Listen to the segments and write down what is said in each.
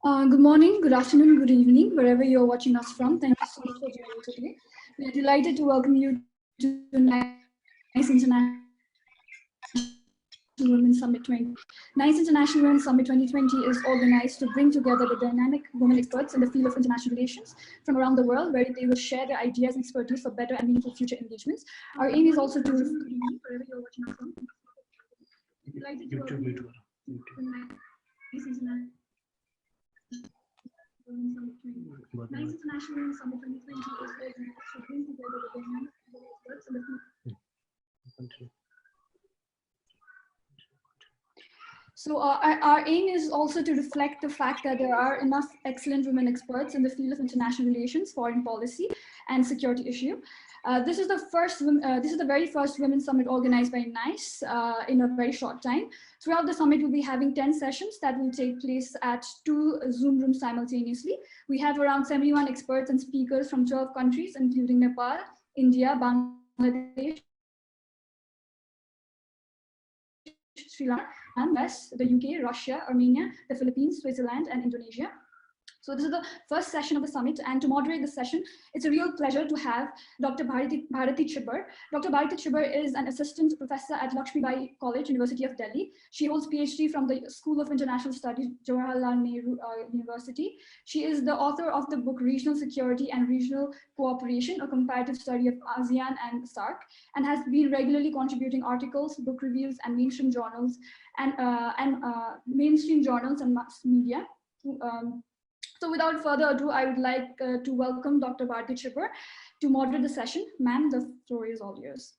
Good morning, good afternoon, good evening, wherever you're watching us from. Thank you so much for joining today. We are delighted to welcome you to NICE International Women's Summit 2020. NICE International Women's Summit 2020 is organized to bring together the dynamic women experts in the field of international relations from around the world, where they will share their ideas and expertise for better and meaningful future engagements. Our aim is also to good evening, wherever you're watching us from. Delighted to welcome you to NICE International Women's Summit 2020. NICE International Women's Summit 2020 is organized to bring together the dynamic women experts in the field. So our aim is also to reflect the fact that there are enough excellent women experts in the field of international relations, foreign policy, and security issue. This is the very first Women's Summit organized by NICE in a very short time. Throughout the summit, we'll be having 10 sessions that will take place at 2 Zoom rooms simultaneously. We have around 71 experts and speakers from 12 countries, including Nepal, India, Bangladesh, Sri Lanka, and US, the UK, Russia, Armenia, the Philippines, Switzerland, and Indonesia. So this is the first session of the summit, and to moderate the session, it's a real pleasure to have Dr. Bharati Chibber. Dr. Bharati Chibber is an assistant professor at Lakshmi Bai College, University of Delhi. She holds PhD from the School of International Studies, Jawaharlal Nehru University. She is the author of the book Regional Security and Regional Cooperation, a comparative study of ASEAN and SAARC, and has been regularly contributing articles, book reviews, and mainstream journals and mass media. So without further ado, I would like to welcome Dr. Bharati Chibber to moderate the session. Ma'am, the floor is all yours.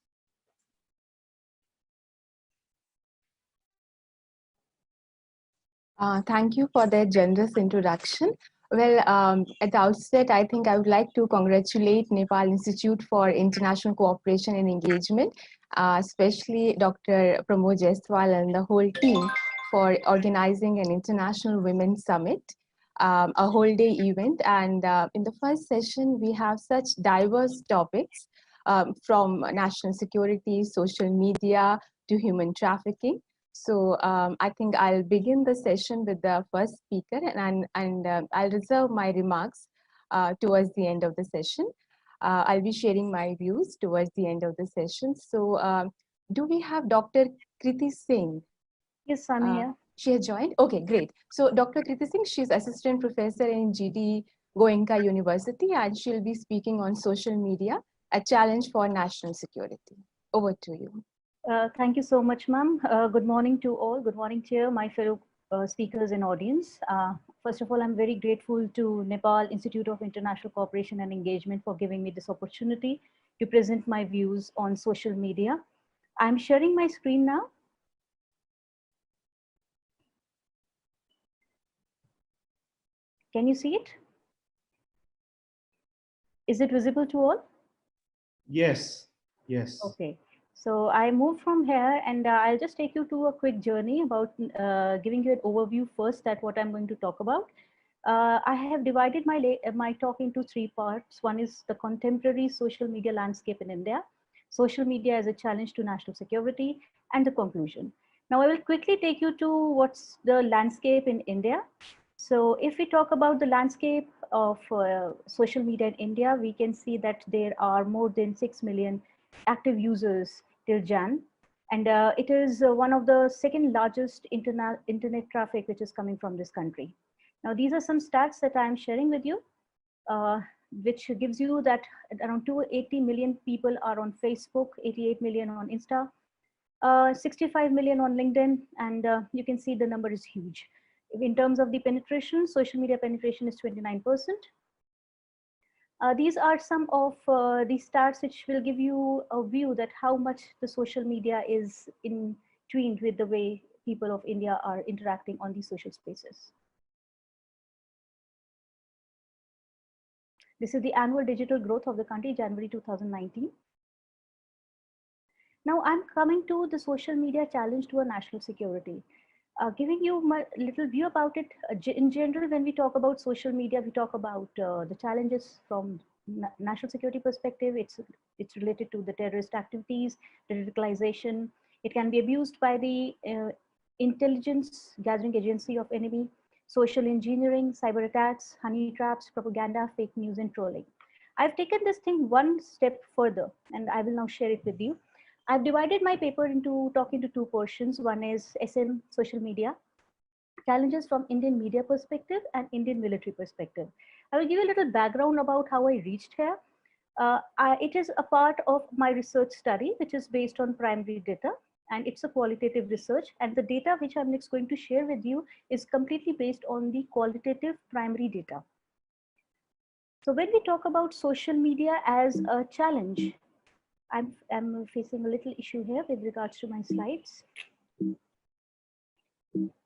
Thank you for that generous introduction. Well, at the outset, I think I would like to congratulate Nepal Institute for International Cooperation and Engagement, especially Dr. Pramod Jaiswal and the whole team for organizing an International Women's Summit, a whole day event. And in the first session, we have such diverse topics from national security, social media, to human trafficking. So I think I'll begin the session with the first speaker, and I'll reserve my remarks towards the end of the session. I'll be sharing my views towards the end of the session. So do we have Dr. Kriti Singh? Yes, I'm here. She has joined? Okay, great. So Dr. Kriti Singh, she's assistant professor in GD Goenka University, and she'll be speaking on social media, a challenge for national security. Over to you. Thank you so much, ma'am. Good morning to all. Good morning, Chair, my fellow speakers and audience. First of all, I'm very grateful to Nepal Institute of International Cooperation and Engagement for giving me this opportunity to present my views on social media. I'm sharing my screen now. Can you see it? Is it visible to all? Yes, yes. Okay. So I move from here, and I'll just take you to a quick journey about giving you an overview first at what I'm going to talk about. I have divided my talk into 3 parts. One is the contemporary social media landscape in India, social media as a challenge to national security, and the conclusion. Now I will quickly take you to what's the landscape in India. So if we talk about the landscape of social media in India, we can see that there are more than 6 million active users till Jan. And it is one of the second largest internet traffic which is coming from this country. Now, these are some stats that I'm sharing with you, which gives you that around 280 million people are on Facebook, 88 million on Insta, 65 million on LinkedIn, and you can see the number is huge. In terms of the penetration, social media penetration is 29%. These are some of the stats which will give you a view that how much the social media is tune with the way people of India are interacting on these social spaces. This is the annual digital growth of the country, January 2019. Now I'm coming to the social media challenge to our national security. Giving you my little view about it, in general, when we talk about social media, we talk about the challenges from national security perspective. It's related to the terrorist activities, the radicalization. It can be abused by the intelligence gathering agency of enemy. social engineering, cyber attacks, honey traps, propaganda, fake news, and trolling. I've taken this thing one step further, and I will now share it with you. I've divided my paper into talking to two portions. One is SM social media, challenges from Indian media perspective and Indian military perspective. I will give you a little background about how I reached here. It is a part of my research study, which is based on primary data, and it's a qualitative research. And the data which I'm next going to share with you is completely based on the qualitative primary data. So when we talk about social media as a challenge, I'm facing a little issue here with regards to my slides.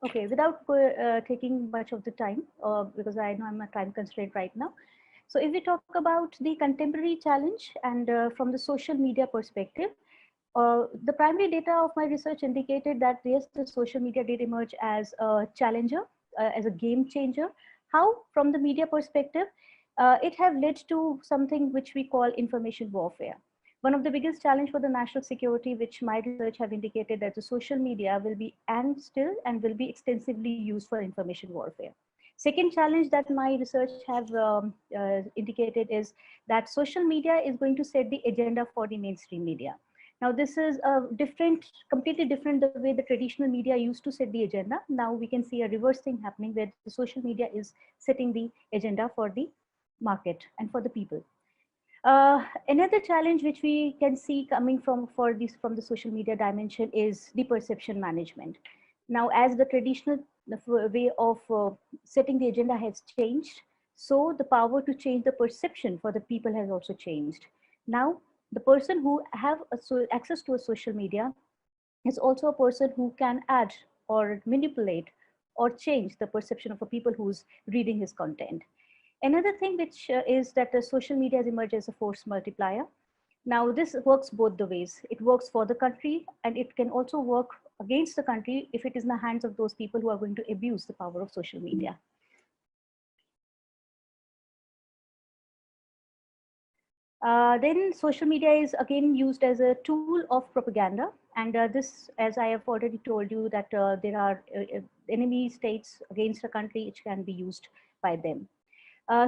Okay, without taking much of the time, because I know I'm a time constraint right now. So if we talk about the contemporary challenge and from the social media perspective, the primary data of my research indicated that yes, the social media did emerge as a challenger, as a game changer. How? From the media perspective, it have led to something which we call information warfare. One of the biggest challenge for the national security, which my research have indicated that the social media will be and still and will be extensively used for information warfare. Second challenge that my research have indicated is that social media is going to set the agenda for the mainstream media. Now, this is a completely different the way the traditional media used to set the agenda. Now we can see a reverse thing happening where the social media is setting the agenda for the market and for the people. Another challenge which we can see coming from the social media dimension is the perception management. Now, as the traditional way of setting the agenda has changed, so the power to change the perception for the people has also changed. Now, the person who have access to a social media is also a person who can add or manipulate or change the perception of a people who's reading his content. Another thing which is that the social media has emerged as a force multiplier. Now, this works both the ways. It works for the country, and it can also work against the country if it is in the hands of those people who are going to abuse the power of social media. Then social media is again used as a tool of propaganda. And this, as I have already told you, that there are enemy states against a country which can be used by them.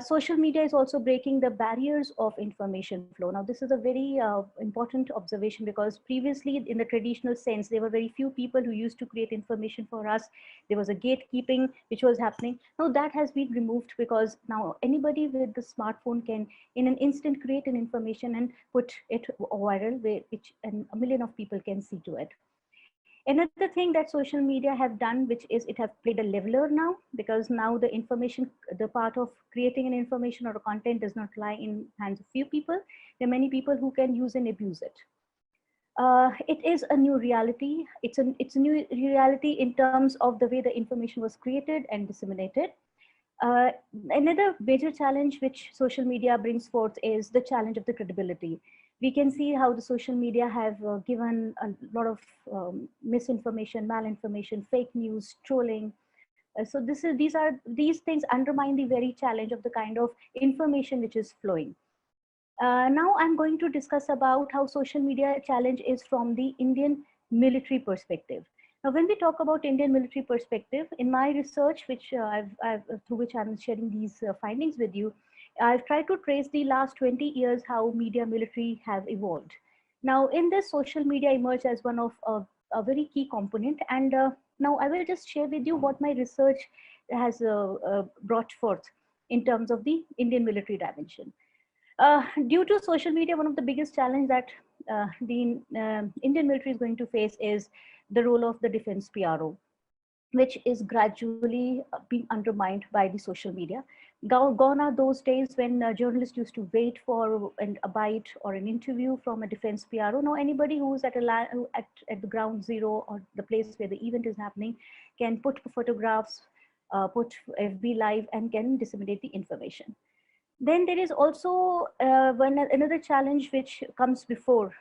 Social media is also breaking the barriers of information flow. Now, this is a very important observation because previously in the traditional sense, there were very few people who used to create information for us. There was a gatekeeping which was happening. Now that has been removed because now anybody with the smartphone can in an instant create an information and put it viral, which and a million of people can see to it. Another thing that social media have done, which is it have played a leveler now, because now the information, the part of creating an information or a content does not lie in hands of few people. There are many people who can use and abuse it. It is a new reality. It's a new reality in terms of the way the information was created and disseminated. Another major challenge which social media brings forth is the challenge of the credibility. We can see how the social media have given a lot of misinformation, malinformation, fake news, trolling. So these things undermine the very challenge of the kind of information which is flowing. Now I'm going to discuss about how social media challenge is from the Indian military perspective. Now, when we talk about Indian military perspective, in my research, which through which I'm sharing these findings with you, I've tried to trace the last 20 years how media military have evolved. Now, in this, social media emerged as one of a very key component. And now I will just share with you what my research has brought forth in terms of the Indian military dimension. Due to social media, one of the biggest challenges that the Indian military is going to face is the role of the defense PRO, which is gradually being undermined by the social media. Gone are those days when journalists used to wait for a bite or an interview from a defense PRO. Now, anybody who's at the ground zero or the place where the event is happening can put photographs, put FB live, and can disseminate the information. Then there is also another challenge which comes before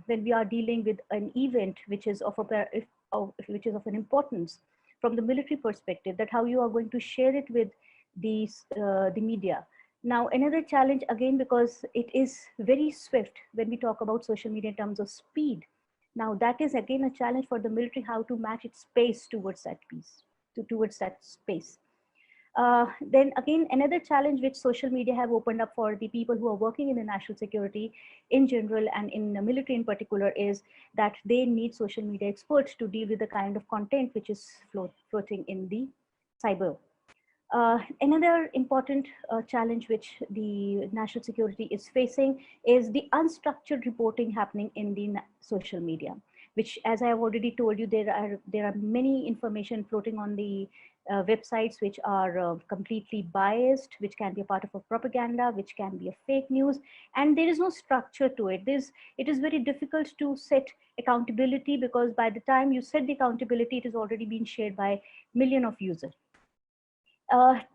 when we are dealing with an event which is of an importance from the military perspective, that how you are going to share it with the media. Now, another challenge again, because it is very swift when we talk about social media in terms of speed. Now, that is again a challenge for the military, how to match its pace towards that piece, towards that space. Then again, another challenge which social media have opened up for the people who are working in the national security in general and in the military in particular is that they need social media experts to deal with the kind of content which is floating in the cyber. Another important challenge which the national security is facing is the unstructured reporting happening in the social media, which, as I have already told you, there are many information floating on the websites which are completely biased, which can be a part of a propaganda, which can be a fake news, and there is no structure to it. It is very difficult to set accountability, because by the time you set the accountability, it has already been shared by millions of users.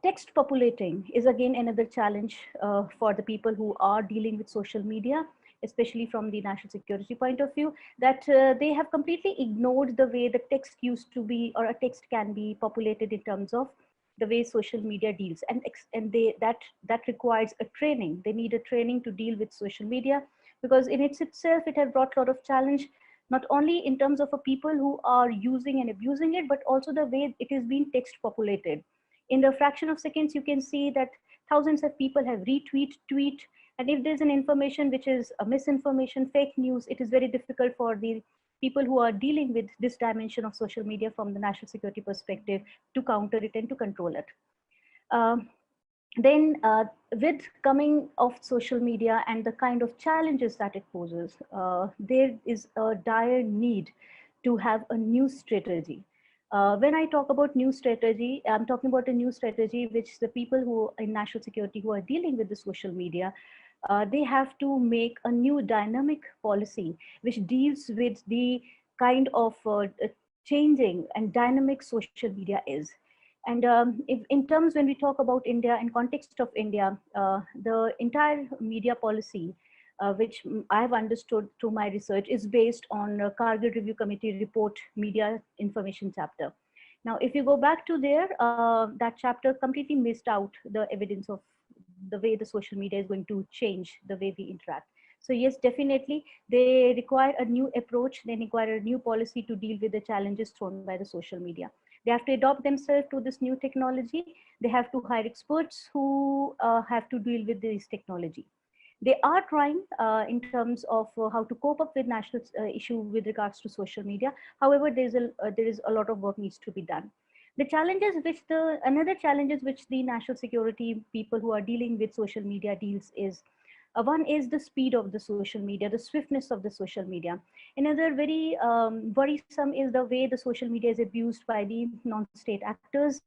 Text populating is again another challenge for the people who are dealing with social media, especially from the national security point of view, that they have completely ignored the way the text used to be, or a text can be populated in terms of the way social media deals, and that requires a training. They need a training to deal with social media, because in itself it has brought a lot of challenge, not only in terms of people who are using and abusing it, but also the way it is being text populated. In the fraction of seconds, you can see that thousands of people have tweet, and if there's an information which is a misinformation, fake news, it is very difficult for the people who are dealing with this dimension of social media from the national security perspective to counter it and to control it. Then with coming of social media and the kind of challenges that it poses, there is a dire need to have a new strategy. When I talk about new strategy, I'm talking about a new strategy which the people who in national security who are dealing with the social media, they have to make a new dynamic policy which deals with the kind of changing and dynamic social media is. And if in terms, when we talk about India, in context of India, the entire media policy, which I've understood through my research, is based on Kargil Review Committee report media information chapter. Now, if you go back to there, that chapter completely missed out the evidence of the way the social media is going to change the way we interact. So yes, definitely, they require a new approach. They require a new policy to deal with the challenges thrown by the social media. They have to adopt themselves to this new technology. They have to hire experts who have to deal with this technology. They are trying in terms of how to cope up with national issue with regards to social media. However, there is a lot of work needs to be done. The challenges which another challenges which the national security people who are dealing with social media deals is, one is the speed of the social media, the swiftness of the social media. Another very worrisome is the way the social media is abused by the non-state actors,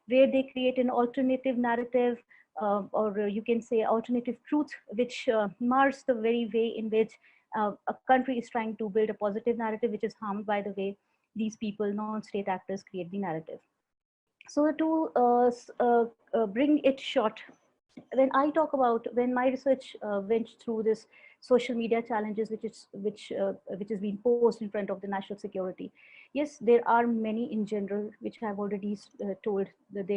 where they create an alternative narrative, or you can say alternative truth, which mars the very way in which a country is trying to build a positive narrative, which is harmed by the way these people, non-state actors, create the narrative. So to bring it short, when my research went through this social media challenges, which is being posed in front of the national security, yes, there are many in general, which I have already told that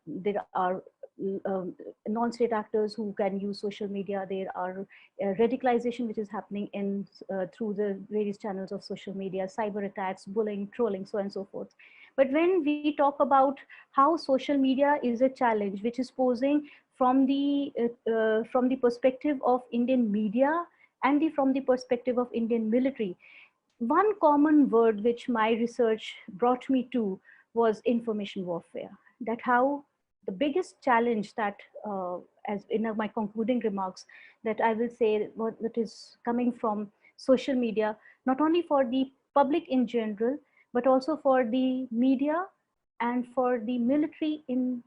there are non-state actors who can use social media. There are radicalization which is happening in through the various channels of social media, cyber attacks, bullying, trolling, so on and so forth. But when we talk about how social media is a challenge which is posing from the perspective of Indian media and from the perspective of Indian military, one common word which my research brought me to was information warfare. That how the biggest challenge that, as in my concluding remarks, that I will say what that is coming from social media, not only for the public in general, but also for the media and for the military in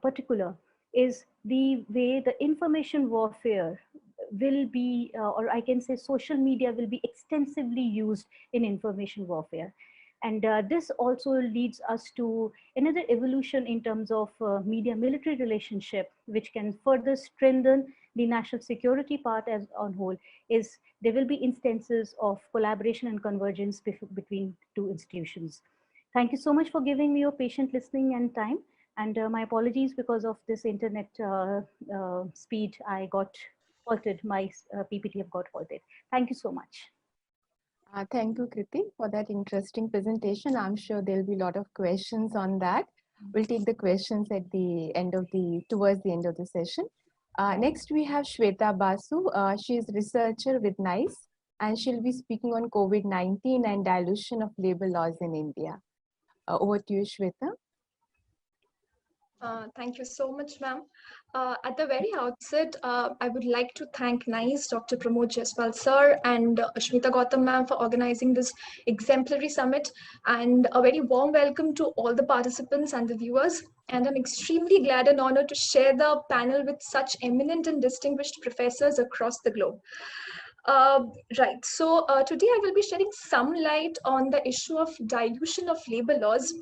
particular, is the way the information warfare will be, or I can say social media will be extensively used in information warfare. And this also leads us to another evolution in terms of media military relationship, which can further strengthen the national security part as on whole. Is there will be instances of collaboration and convergence between two institutions. Thank you so much for giving me your patient listening and time. And my apologies, because of this internet speed, I got halted, my PPT have got halted. Thank you so much. Thank you, Kriti, for that interesting presentation. I'm sure there'll be a lot of questions on that. We'll take the questions at the end of towards the end of the session. Next, we have Shweta Basu. She is researcher with NICE, and she'll be speaking on COVID-19 and dilution of labor laws in India. Over to you, Shweta. Thank you so much, ma'am. At the very outset, I would like to thank NICE, Dr. Pramod Jaiswal sir, and Ashmita Gautam ma'am for organizing this exemplary summit, and a very warm welcome to all the participants and the viewers. And I'm extremely glad and honored to share the panel with such eminent and distinguished professors across the globe. Right, so today I will be shedding some light on the issue of dilution of labor laws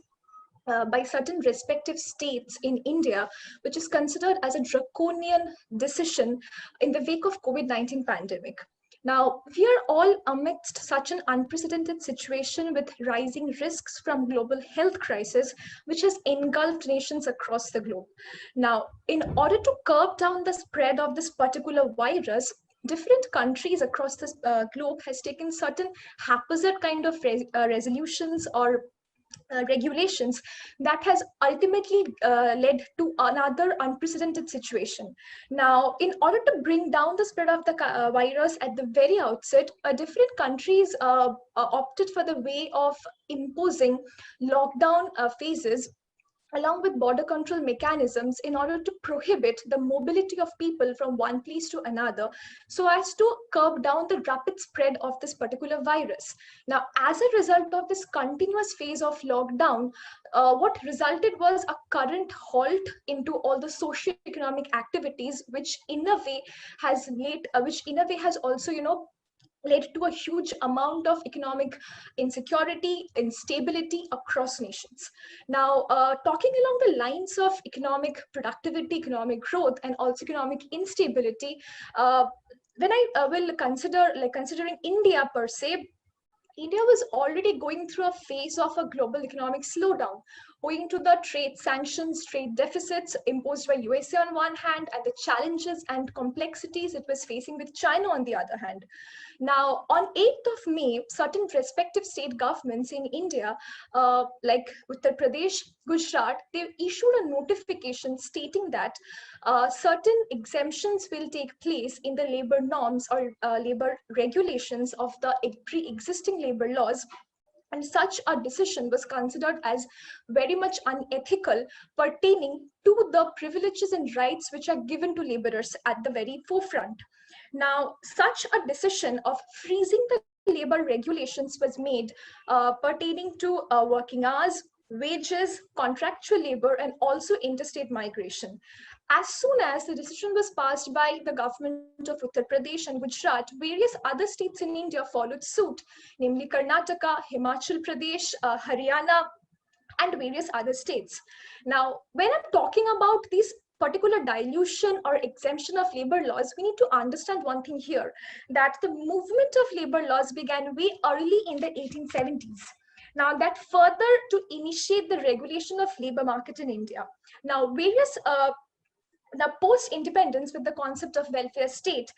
by certain respective states in India, which is considered as a draconian decision in the wake of COVID-19 pandemic. Now, we are all amidst such an unprecedented situation with rising risks from global health crisis, which has engulfed nations across the globe. Now, in order to curb down the spread of this particular virus, different countries across this globe has taken certain haphazard kind of resolutions or regulations that has ultimately led to another unprecedented situation. Now, in order to bring down the spread of the virus at the very outset, different countries opted for the way of imposing lockdown phases along with border control mechanisms in order to prohibit the mobility of people from one place to another so as to curb down the rapid spread of this particular virus. Now, as a result of this continuous phase of lockdown, what resulted was a current halt into all the socio-economic activities, which in a way has also, led to a huge amount of economic insecurity, instability across nations. Now, talking along the lines of economic productivity, economic growth, and also economic instability, when I will considering India per se, India was already going through a phase of a global economic slowdown, owing to the trade sanctions, trade deficits imposed by USA on one hand, and the challenges and complexities it was facing with China on the other hand. Now, on 8th of May, certain respective state governments in India, like Uttar Pradesh, Gujarat, they issued a notification stating that certain exemptions will take place in the labor norms or labor regulations of the pre-existing labor laws, and such a decision was considered as very much unethical, pertaining to the privileges and rights which are given to laborers at the very forefront. Now, such a decision of freezing the labor regulations was made pertaining to working hours, wages, contractual labor, and also interstate migration. As soon as the decision was passed by the government of Uttar Pradesh and Gujarat, various other states in India followed suit, namely Karnataka, Himachal Pradesh, Haryana, and various other states. Now, when I'm talking about these particular dilution or exemption of labor laws, we need to understand one thing here, that the movement of labor laws began way early in the 1870s. Now, that further to initiate the regulation of labor market in India. Now, various the post-independence with the concept of welfare state,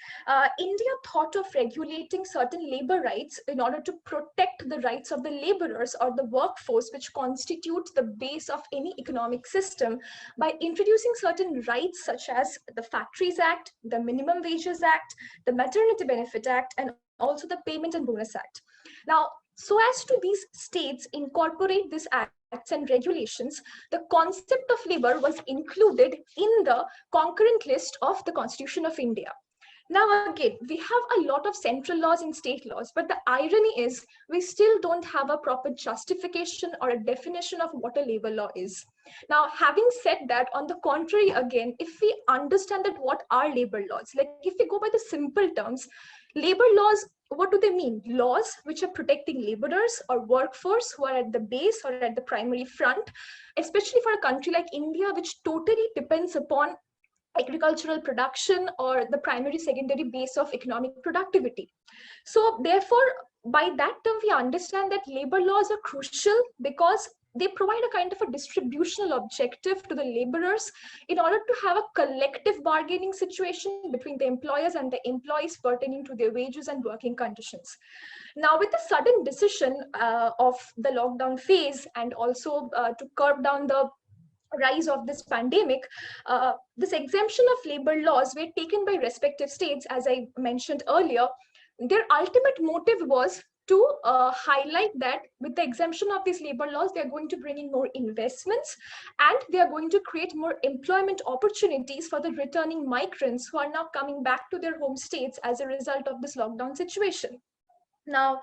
India thought of regulating certain labor rights in order to protect the rights of the laborers or the workforce, which constitute the base of any economic system, by introducing certain rights such as the Factories Act, the Minimum Wages Act, the Maternity Benefit Act, and also the Payment and Bonus Act. Now, so as to these states incorporate this act and regulations, the concept of labor was included in the concurrent list of the Constitution of India. Now, again, we have a lot of central laws and state laws, but the irony is we still don't have a proper justification or a definition of what a labor law is. Now, having said that, on the contrary, again, if we understand that what are labor laws, like if we go by the simple terms, labor laws, what do they mean? Laws which are protecting laborers or workforce who are at the base or at the primary front, especially for a country like India, which totally depends upon agricultural production or the primary secondary base of economic productivity. So therefore, by that term, we understand that labor laws are crucial because they provide a kind of a distributional objective to the laborers in order to have a collective bargaining situation between the employers and the employees pertaining to their wages and working conditions. Now, with the sudden decision of the lockdown phase and also to curb down the rise of this pandemic, this exemption of labor laws were taken by respective states, as I mentioned earlier. Their ultimate motive was to highlight that with the exemption of these labor laws, they are going to bring in more investments and they are going to create more employment opportunities for the returning migrants who are now coming back to their home states as a result of this lockdown situation. Now,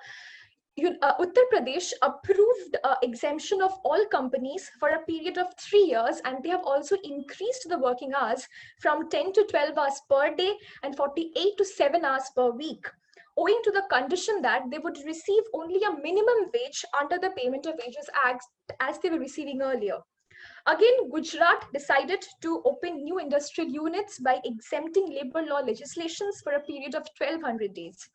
Uttar Pradesh approved exemption of all companies for a period of 3 years, and they have also increased the working hours from 10 to 12 hours per day and 48 to 7 hours per week, owing to the condition that they would receive only a minimum wage under the Payment of Wages Act as they were receiving earlier. Again, Gujarat decided to open new industrial units by exempting labor law legislations for a period of 1200 days.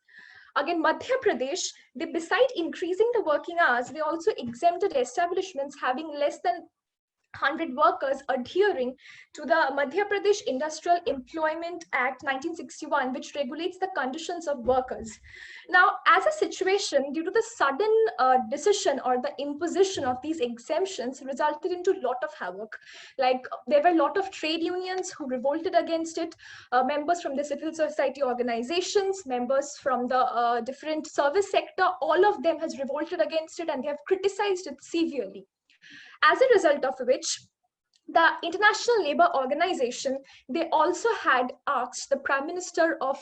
Again, Madhya Pradesh, they, beside increasing the working hours, they also exempted establishments having less than 100 workers adhering to the Madhya Pradesh Industrial Employment Act 1961, which regulates the conditions of workers. Now, as a situation, due to the sudden decision or the imposition of these exemptions resulted into a lot of havoc. Like, there were a lot of trade unions who revolted against it, members from the civil society organizations, members from the different service sector, all of them has revolted against it and they have criticized it severely. As a result of which, the International Labour Organization, they also had asked the Prime Minister of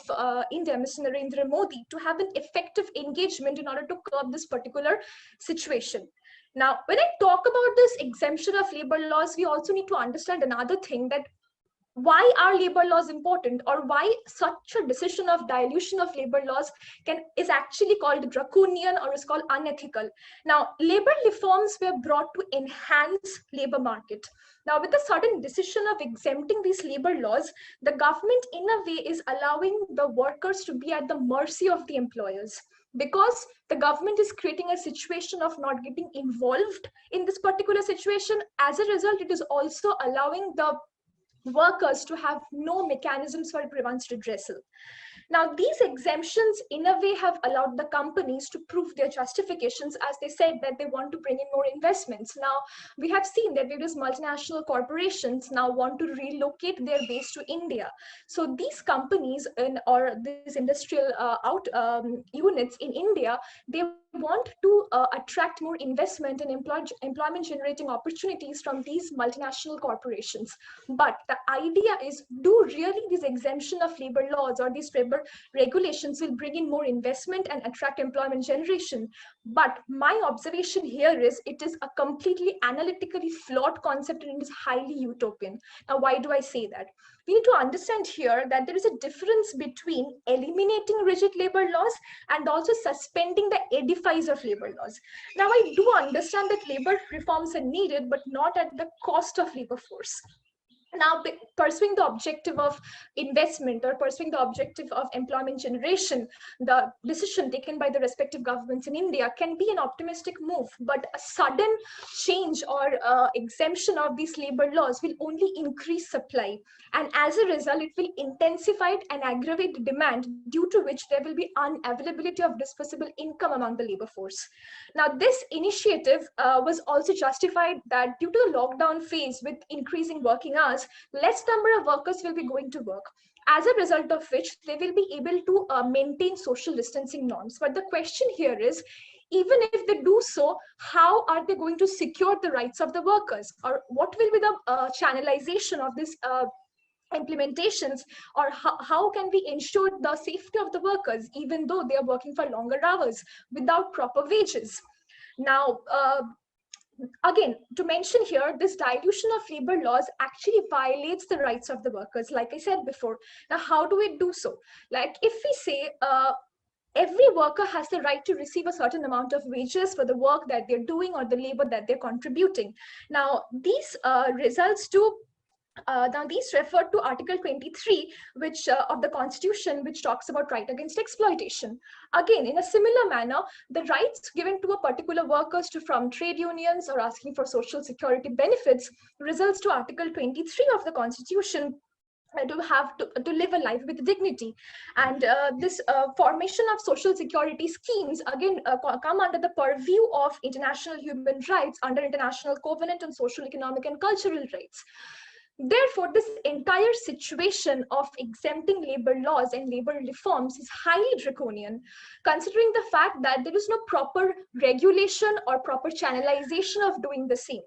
India, Mr. Narendra Modi, to have an effective engagement in order to curb this particular situation. Now, when I talk about this exemption of labor laws, we also need to understand another thing, that why are labor laws important, or why such a decision of dilution of labor laws is actually called draconian or is called unethical. Now, labor reforms were brought to enhance labor market. Now, with the sudden decision of exempting these labor laws, the government in a way is allowing the workers to be at the mercy of the employers, because the government is creating a situation of not getting involved in this particular situation. As a result, it is also allowing the workers to have no mechanisms for prevents redressal. Now, these exemptions in a way have allowed the companies to prove their justifications, as they said that they want to bring in more investments. Now, we have seen that various multinational corporations now want to relocate their base to India. So these companies or these industrial units in India, they want to attract more investment and employment generating opportunities from these multinational corporations. But the idea is, do really this exemption of labor laws or these labor regulations will bring in more investment and attract employment generation? But my observation here is it is a completely analytically flawed concept and it is highly utopian. Now, why do I say that? We need to understand here that there is a difference between eliminating rigid labor laws and also suspending the edifice of labor laws. Now, I do understand that labor reforms are needed, but not at the cost of labor force. Now, pursuing the objective of investment or pursuing the objective of employment generation, the decision taken by the respective governments in India can be an optimistic move, but a sudden change or exemption of these labor laws will only increase supply. And as a result, it will intensify and aggravate the demand, due to which there will be unavailability of disposable income among the labor force. Now, this initiative was also justified that due to the lockdown phase with increasing working hours, less number of workers will be going to work, as a result of which they will be able to maintain social distancing norms. But the question here is, even if they do so, how are they going to secure the rights of the workers, or what will be the channelization of this implementations, or how can we ensure the safety of the workers even though they are working for longer hours without proper wages? Now, again, to mention here, this dilution of labor laws actually violates the rights of the workers, like I said before. Now, how do we do so? Like, if we say every worker has the right to receive a certain amount of wages for the work that they're doing or the labor that they're contributing. Now, these results to Now these refer to Article 23, which of the Constitution, which talks about right against exploitation. Again, in a similar manner, the rights given to a particular workers to from trade unions or asking for social security benefits results to Article 23 of the Constitution, to have to live a life with dignity. And this formation of social security schemes again come under the purview of international human rights under International Covenant on Social, Economic and Cultural Rights. Therefore, this entire situation of exempting labor laws and labor reforms is highly draconian, considering the fact that there is no proper regulation or proper channelization of doing the same.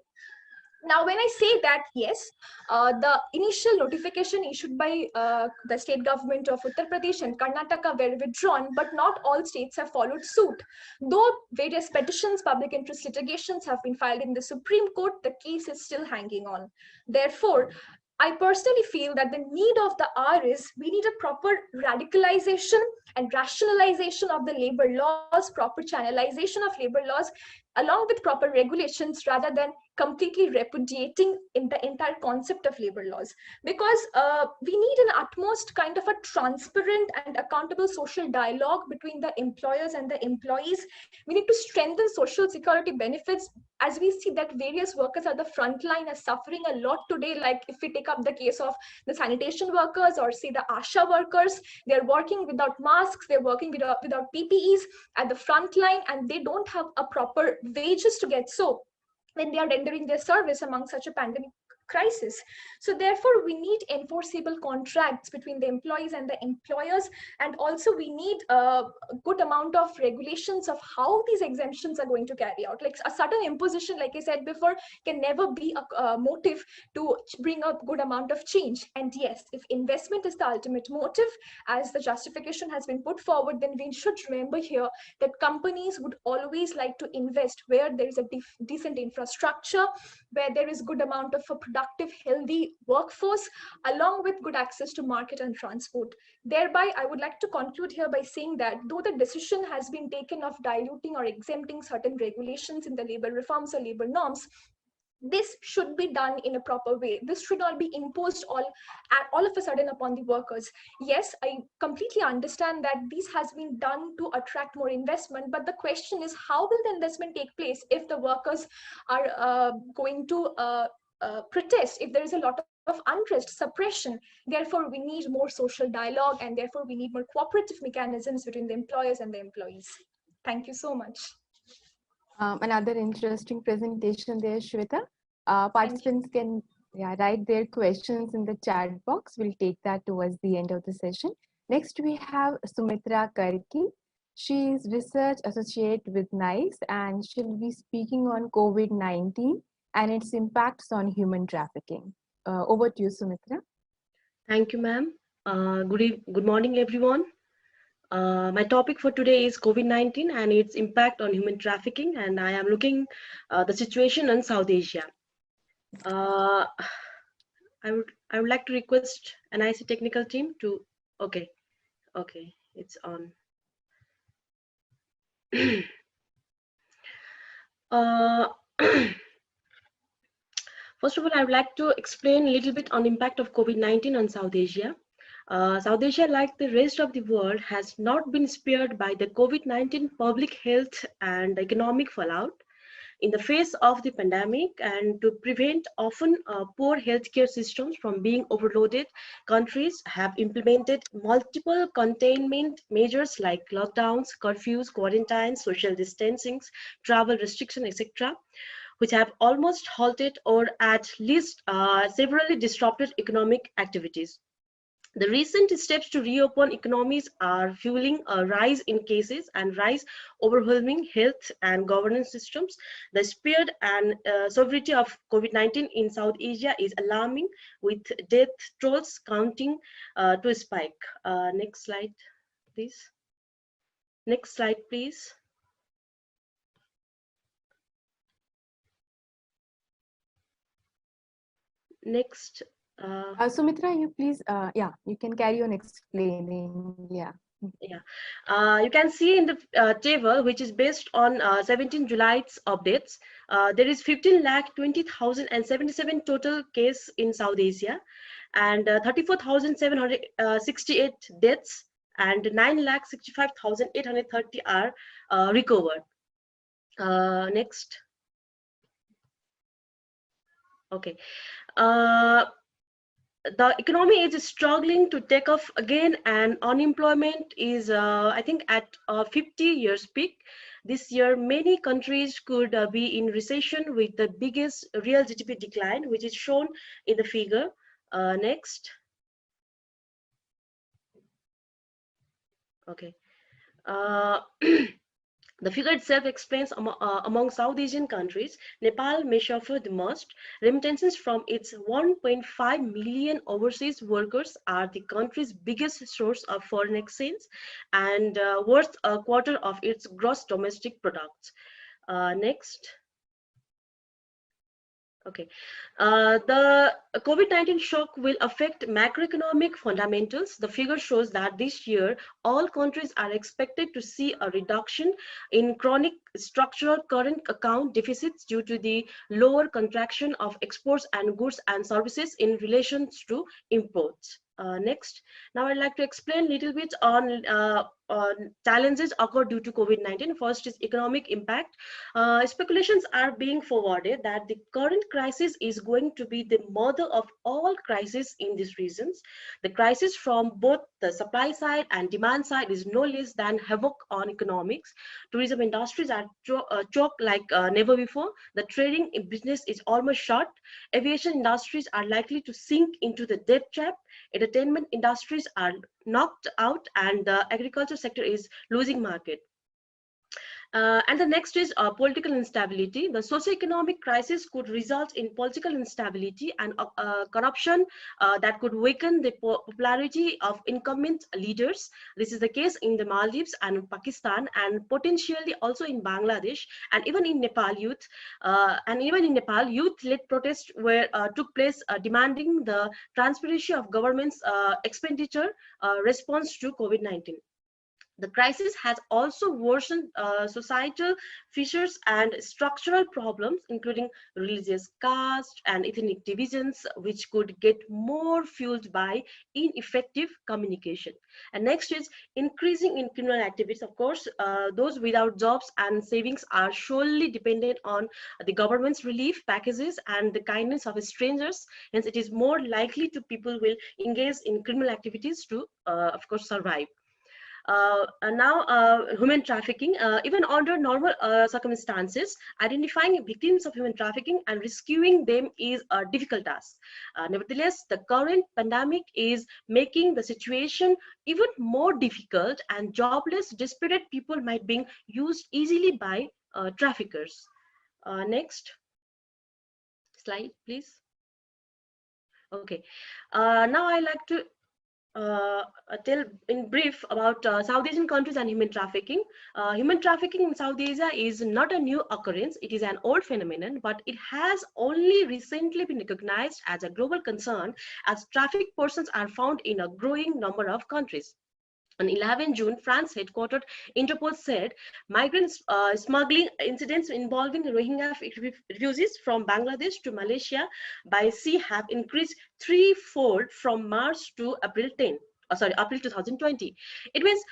Now, when I say that, yes, the initial notification issued by the state government of Uttar Pradesh and Karnataka were withdrawn, but not all states have followed suit. Though various petitions, public interest litigations have been filed in the Supreme Court, the case is still hanging on. Therefore, I personally feel that the need of the hour is we need a proper radicalization and rationalization of the labor laws, proper channelization of labor laws, along with proper regulations, rather than completely repudiating in the entire concept of labor laws. Because we need an utmost kind of a transparent and accountable social dialogue between the employers and the employees. We need to strengthen social security benefits, as we see that various workers at the front line are suffering a lot today. Like if we take up the case of the sanitation workers or say the ASHA workers, they're working without masks, they're working without PPEs at the front line, and they don't have a proper wages to get so when they are rendering their service among such a pandemic crisis. So therefore, we need enforceable contracts between the employees and the employers, and also we need a good amount of regulations of how these exemptions are going to carry out. Like a sudden imposition, like I said before, can never be a motive to bring a good amount of change. And yes, if investment is the ultimate motive, as the justification has been put forward, then we should remember here that companies would always like to invest where there is a decent infrastructure, where there is good amount of a productive, healthy workforce, along with good access to market and transport. Thereby, I would like to conclude here by saying that though the decision has been taken of diluting or exempting certain regulations in the labor reforms or labor norms, this should be done in a proper way. This should not be imposed all of a sudden upon the workers. Yes, I completely understand that this has been done to attract more investment, but the question is, how will the investment take place if the workers are going to protest, if there is a lot of unrest, suppression? Therefore, we need more social dialogue, and therefore we need more cooperative mechanisms between the employers and the employees. Thank you so much. Another interesting presentation there, Shweta. Participants can write their questions in the chat box. We'll take that towards the end of the session. Next, we have Sumitra Karki. She is Research Associate with NICE, and she'll be speaking on COVID-19 and its impacts on human trafficking. Over to you, Sumitra. Thank you, ma'am. Good morning, everyone. My topic for today is COVID-19 and its impact on human trafficking, and I am looking the situation in South Asia. I would like to request NIC technical team to okay, it's on. First of all, I would like to explain a little bit on the impact of COVID-19 on South Asia. South Asia, like the rest of the world, has not been spared by the COVID-19 public health and economic fallout. In the face of the pandemic, and to prevent often poor healthcare systems from being overloaded, countries have implemented multiple containment measures like lockdowns, curfews, quarantines, social distancing, travel restriction, etc., which have almost halted or at least severely disrupted economic activities. The recent steps to reopen economies are fueling a rise in cases and rise overwhelming health and governance systems. The speed and severity of COVID-19 in South Asia is alarming, with death tolls counting to a spike. Next slide, please. Next slide, please. Next. Sumitra, you please, you can carry on explaining. Yeah. Yeah, you can see in the table, which is based on 17 July's updates, there is 15,20,077 total case in South Asia, and 34,768 deaths, and 9,65,830 are recovered. Next. Okay. The economy is struggling to take off again, and unemployment is, I think, at a 50 years peak. This year, many countries could be in recession with the biggest real GDP decline, which is shown in the figure. Next. Okay. The figure itself explains among South Asian countries, Nepal may suffer the most. Remittances from its 1.5 million overseas workers are the country's biggest source of foreign exchange and worth a quarter of its gross domestic product. Next. Okay, the COVID-19 shock will affect macroeconomic fundamentals. The figure shows that this year, all countries are expected to see a reduction in chronic structural current account deficits due to the lower contraction of exports and goods and services in relation to imports. Next, now I'd like to explain a little bit on challenges occurred due to COVID-19. First is economic impact. Speculations are being forwarded that the current crisis is going to be the mother of all crises in these regions. The crisis from both the supply side and demand side is no less than havoc on economics. Tourism industries are choked like never before. The trading business is almost shut. Aviation industries are likely to sink into the debt trap. Entertainment industries are knocked out, and the agriculture sector is losing market. And the next is political instability. The socio-economic crisis could result in political instability and corruption that could weaken the popularity of incumbent leaders. This is the case in the Maldives and Pakistan, and potentially also in Bangladesh, and even in Nepal. Youth-led protests took place demanding the transparency of government's expenditure response to COVID-19. The crisis has also worsened societal fissures and structural problems, including religious caste and ethnic divisions, which could get more fueled by ineffective communication. And next is increasing in criminal activities. Of course, those without jobs and savings are solely dependent on the government's relief packages and the kindness of strangers. Hence, it is more likely to people will engage in criminal activities to, of course, survive. And now, human trafficking. Even under normal circumstances, identifying victims of human trafficking and rescuing them is a difficult task. Nevertheless, the current pandemic is making the situation even more difficult, and jobless, desperate people might be used easily by traffickers. Next slide, please. Okay, now I like to tell in brief about South Asian countries and human trafficking. Human trafficking in South Asia is not a new occurrence. It is an old phenomenon, but it has only recently been recognized as a global concern, as trafficked persons are found in a growing number of countries. On 11 June, France headquartered Interpol said migrants smuggling incidents involving Rohingya refugees from Bangladesh to Malaysia by sea have increased threefold from March to April 2020. It means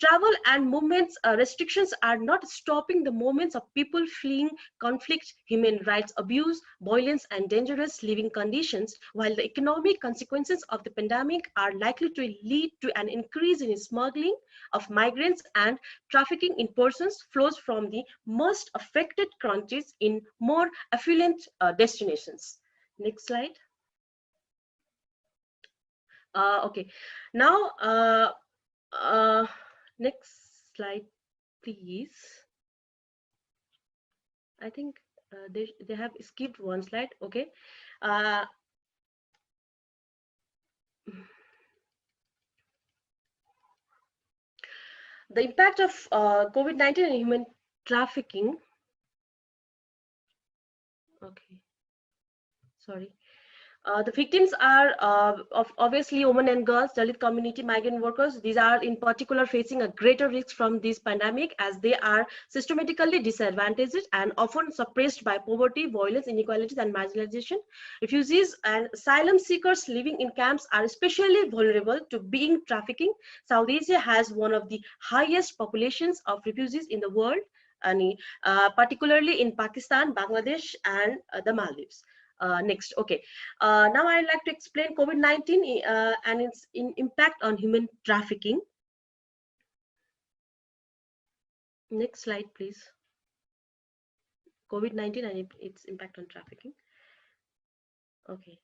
travel and movements restrictions are not stopping the movements of people fleeing conflict, human rights abuse, violence, and dangerous living conditions, while the economic consequences of the pandemic are likely to lead to an increase in smuggling of migrants and trafficking in persons flows from the most affected countries in more affluent destinations. Next slide. Okay, now next slide, please. I think they have skipped one slide. Okay. The impact of COVID-19 and human trafficking. Okay, sorry. The victims are obviously women and girls, Dalit community, migrant workers. These are in particular facing a greater risk from this pandemic as they are systematically disadvantaged and often suppressed by poverty, violence, inequalities, and marginalization. Refugees and asylum seekers living in camps are especially vulnerable to being trafficking. South Asia has one of the highest populations of refugees in the world, and particularly in Pakistan, Bangladesh, and the Maldives. Next, okay. Now I'd like to explain COVID-19 and its impact on human trafficking. Next slide, please. COVID-19 and its impact on trafficking. Okay.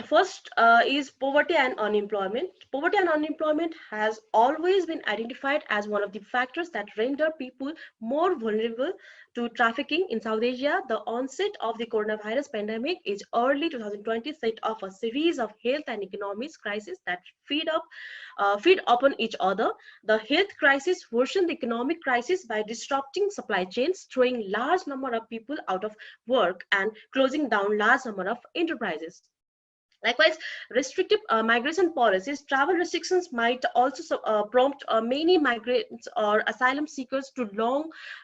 First is poverty and unemployment. Poverty and unemployment has always been identified as one of the factors that render people more vulnerable to trafficking. In South Asia, the onset of the coronavirus pandemic is early 2020 set off a series of health and economic crises that feed upon each other. The health crisis worsened the economic crisis by disrupting supply chains, throwing large number of people out of work and closing down large number of enterprises. Likewise, restrictive migration policies, travel restrictions might also prompt many migrants or asylum seekers to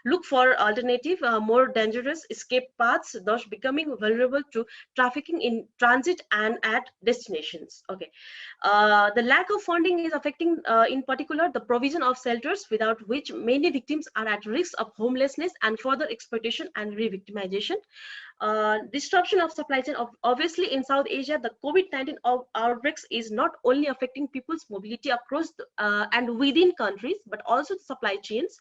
look for alternative, more dangerous escape paths, thus becoming vulnerable to trafficking in transit and at destinations. Okay, the lack of funding is affecting, in particular, the provision of shelters, without which many victims are at risk of homelessness and further exploitation and re-victimization. Disruption of supply chain. Obviously, in South Asia, the COVID-19 outbreaks is not only affecting people's mobility across and within countries, but also the supply chains.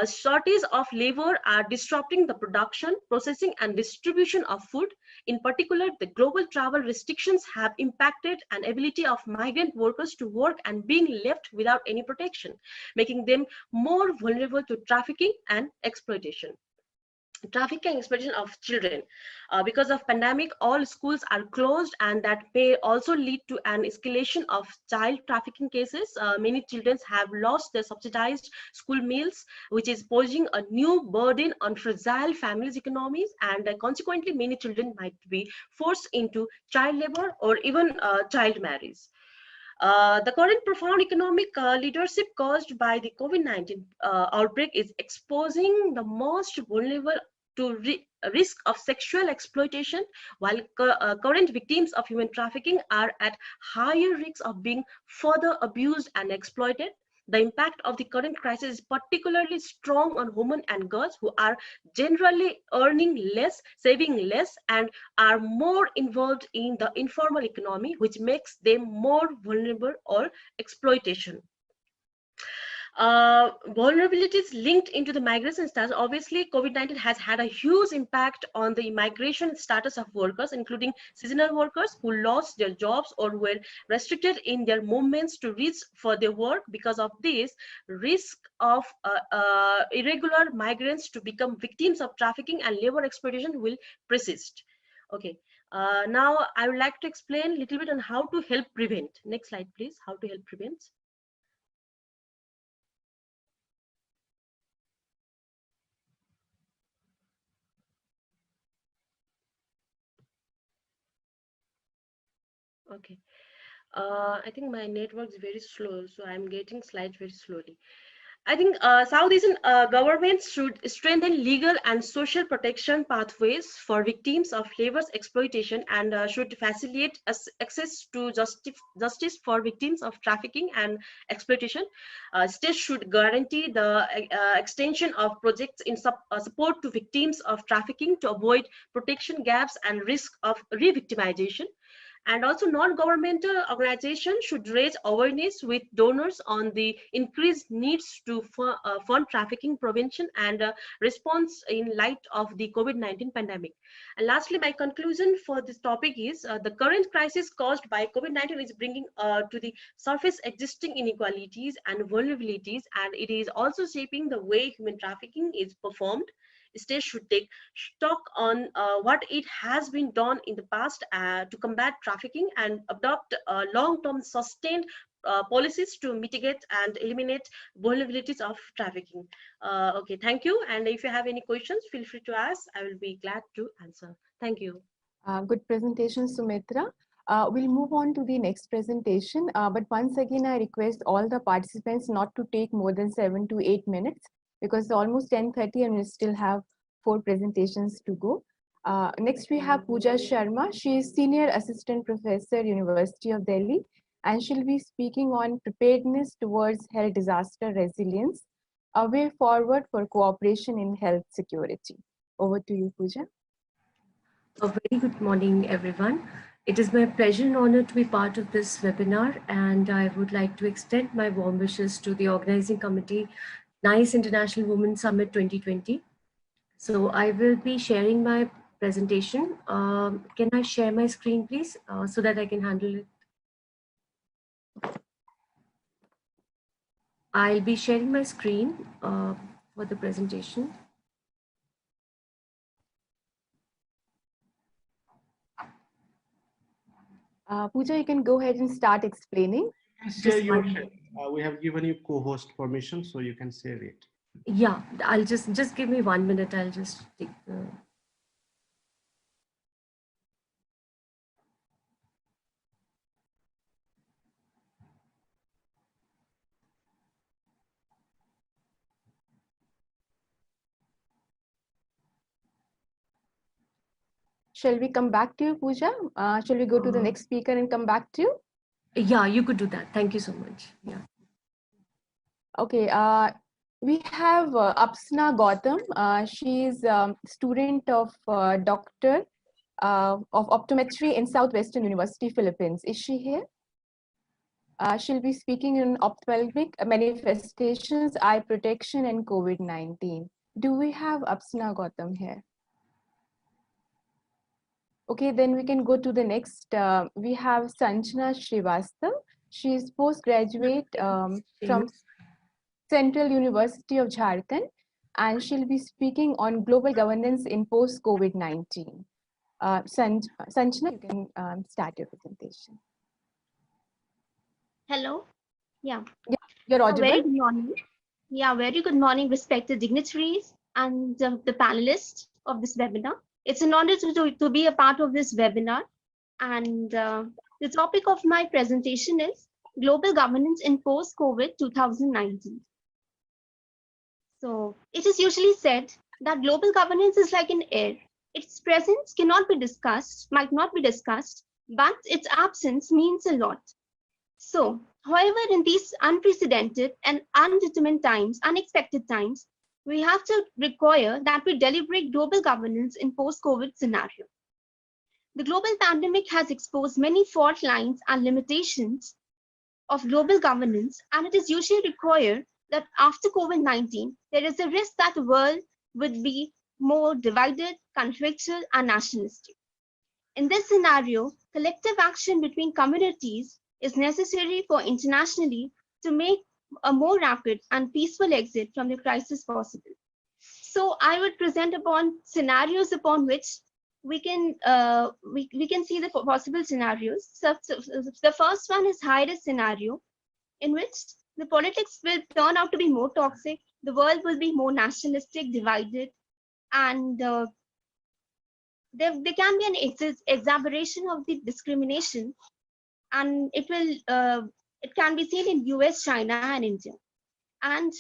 Shortage of labor are disrupting the production, processing, and distribution of food. In particular, the global travel restrictions have impacted an ability of migrant workers to work and being left without any protection, making them more vulnerable to trafficking and exploitation. Trafficking and exploitation of children. Because of pandemic, all schools are closed, and that may also lead to an escalation of child trafficking cases. Many children have lost their subsidized school meals, which is posing a new burden on fragile families' economies, and consequently many children might be forced into child labor or even child marriage. The current profound economic leadership caused by the COVID-19 outbreak is exposing the most vulnerable to risk of sexual exploitation, while current victims of human trafficking are at higher risk of being further abused and exploited. The impact of the current crisis is particularly strong on women and girls, who are generally earning less, saving less, and are more involved in the informal economy, which makes them more vulnerable or exploitation. Vulnerabilities linked into the migration status. Obviously, COVID-19 has had a huge impact on the migration status of workers, including seasonal workers who lost their jobs or were restricted in their movements to reach for their work. Because of this, risk of irregular migrants to become victims of trafficking and labor exploitation will persist. Okay, now I would like to explain a little bit on how to help prevent. Next slide, please. How to help prevent. Okay, I think my network is very slow, so I'm getting slides very slowly. I think South Asian governments should strengthen legal and social protection pathways for victims of labor exploitation, and should facilitate access to justice for victims of trafficking and exploitation. States should guarantee the extension of projects in support to victims of trafficking to avoid protection gaps and risk of re-victimization. And also, non-governmental organizations should raise awareness with donors on the increased needs to fund trafficking prevention and response in light of the COVID-19 pandemic. And lastly, my conclusion for this topic is the current crisis caused by COVID-19 is bringing to the surface existing inequalities and vulnerabilities, and it is also shaping the way human trafficking is performed. States should take stock on what it has been done in the past to combat trafficking, and adopt long-term sustained policies to mitigate and eliminate vulnerabilities of trafficking. Okay, thank you. And if you have any questions, feel free to ask. I will be glad to answer. Thank you. Good presentation, Sumitra. We'll move on to the next presentation. But once again, I request all the participants not to take more than 7 to 8 minutes because it's almost 10:30 and we still have 4 presentations to go. Next, we have Pooja Sharma. She is Senior Assistant Professor, University of Delhi, and she'll be speaking on preparedness towards health disaster resilience, a way forward for cooperation in health security. Over to you, Pooja. A very good morning, everyone. It is my pleasure and honor to be part of this webinar, and I would like to extend my warm wishes to the organizing committee, NICE International Women's Summit 2020. So I will be sharing my presentation. Can I share my screen, please, so that I can handle it? I'll be sharing my screen for the presentation. Pooja, you can go ahead and start explaining. Share your share. We have given you co-host permission, so you can share it. Yeah, I'll just give me 1 minute. I'll just take the. Shall we come back to you, Pooja? Shall we go to the next speaker and come back to you? Yeah, you could do that. Thank you so much. Yeah. Okay. We have Apsana Gautam. She is a student of Doctor of Optometry in Southwestern University, Philippines. Is she here? She'll be speaking in ophthalmic manifestations, eye protection, and COVID-19. Do we have Apsana Gautam here? Okay, then we can go to the next. We have Sanjana Srivastav. She is postgraduate from Central University of Jharkhand, and she'll be speaking on global governance in post-COVID-19. Sanjana, you can start your presentation. Hello. Yeah. You're audible. Very good morning. Yeah, very good morning, respected dignitaries and the panelists of this webinar. It's an honor to be a part of this webinar. And the topic of my presentation is Global Governance in Post-COVID 2019. So it is usually said that global governance is like an air. Its presence cannot be discussed, might not be discussed, but its absence means a lot. So, however, in these unprecedented and undetermined times, unexpected times, we have to require that we deliberate global governance in post-COVID scenario. The global pandemic has exposed many fault lines and limitations of global governance, and it is usually required that after COVID-19, there is a risk that the world would be more divided, conflictual, and nationalistic. In this scenario, collective action between communities is necessary for internationally to make a more rapid and peaceful exit from the crisis possible. So I would present upon scenarios upon which we can see the possible scenarios. So the first one is high-risk scenario, in which the politics will turn out to be more toxic, the world will be more nationalistic, divided, and there can be an exacerbation of the discrimination, and it can be seen in US, China, and India. And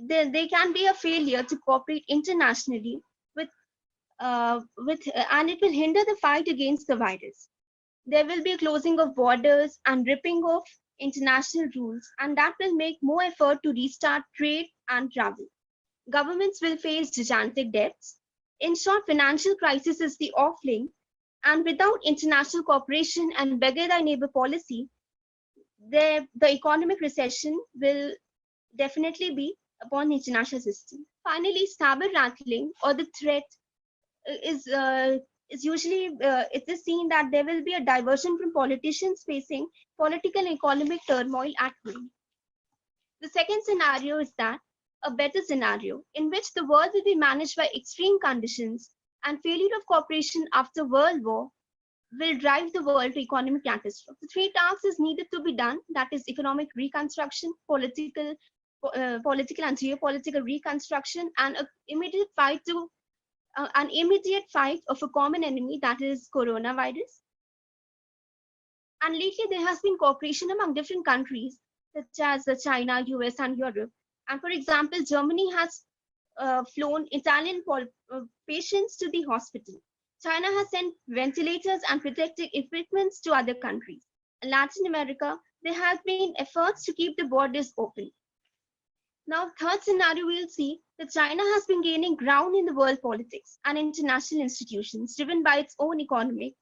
there can be a failure to cooperate internationally and it will hinder the fight against the virus. There will be a closing of borders and ripping of international rules, and that will make more effort to restart trade and travel. Governments will face gigantic debts. In short, financial crisis is the off-link, and without international cooperation and beggar thy neighbor policy, the economic recession will definitely be upon the international system. Finally, saber rattling or the threat is usually it is seen that there will be a diversion from politicians facing political and economic turmoil at home. The second scenario is that a better scenario in which the world will be managed by extreme conditions, and failure of cooperation after World War will drive the world to economic catastrophe. The three tasks is needed to be done, that is economic reconstruction, political and geopolitical reconstruction, and an immediate fight to an immediate fight of a common enemy, that is coronavirus. And lately, there has been cooperation among different countries, such as China, US, and Europe. And for example, Germany has flown Italian patients to the hospital. China has sent ventilators and protective equipment to other countries. In Latin America, there have been efforts to keep the borders open. Now, third scenario, we'll see that China has been gaining ground in the world politics and international institutions driven by its own economic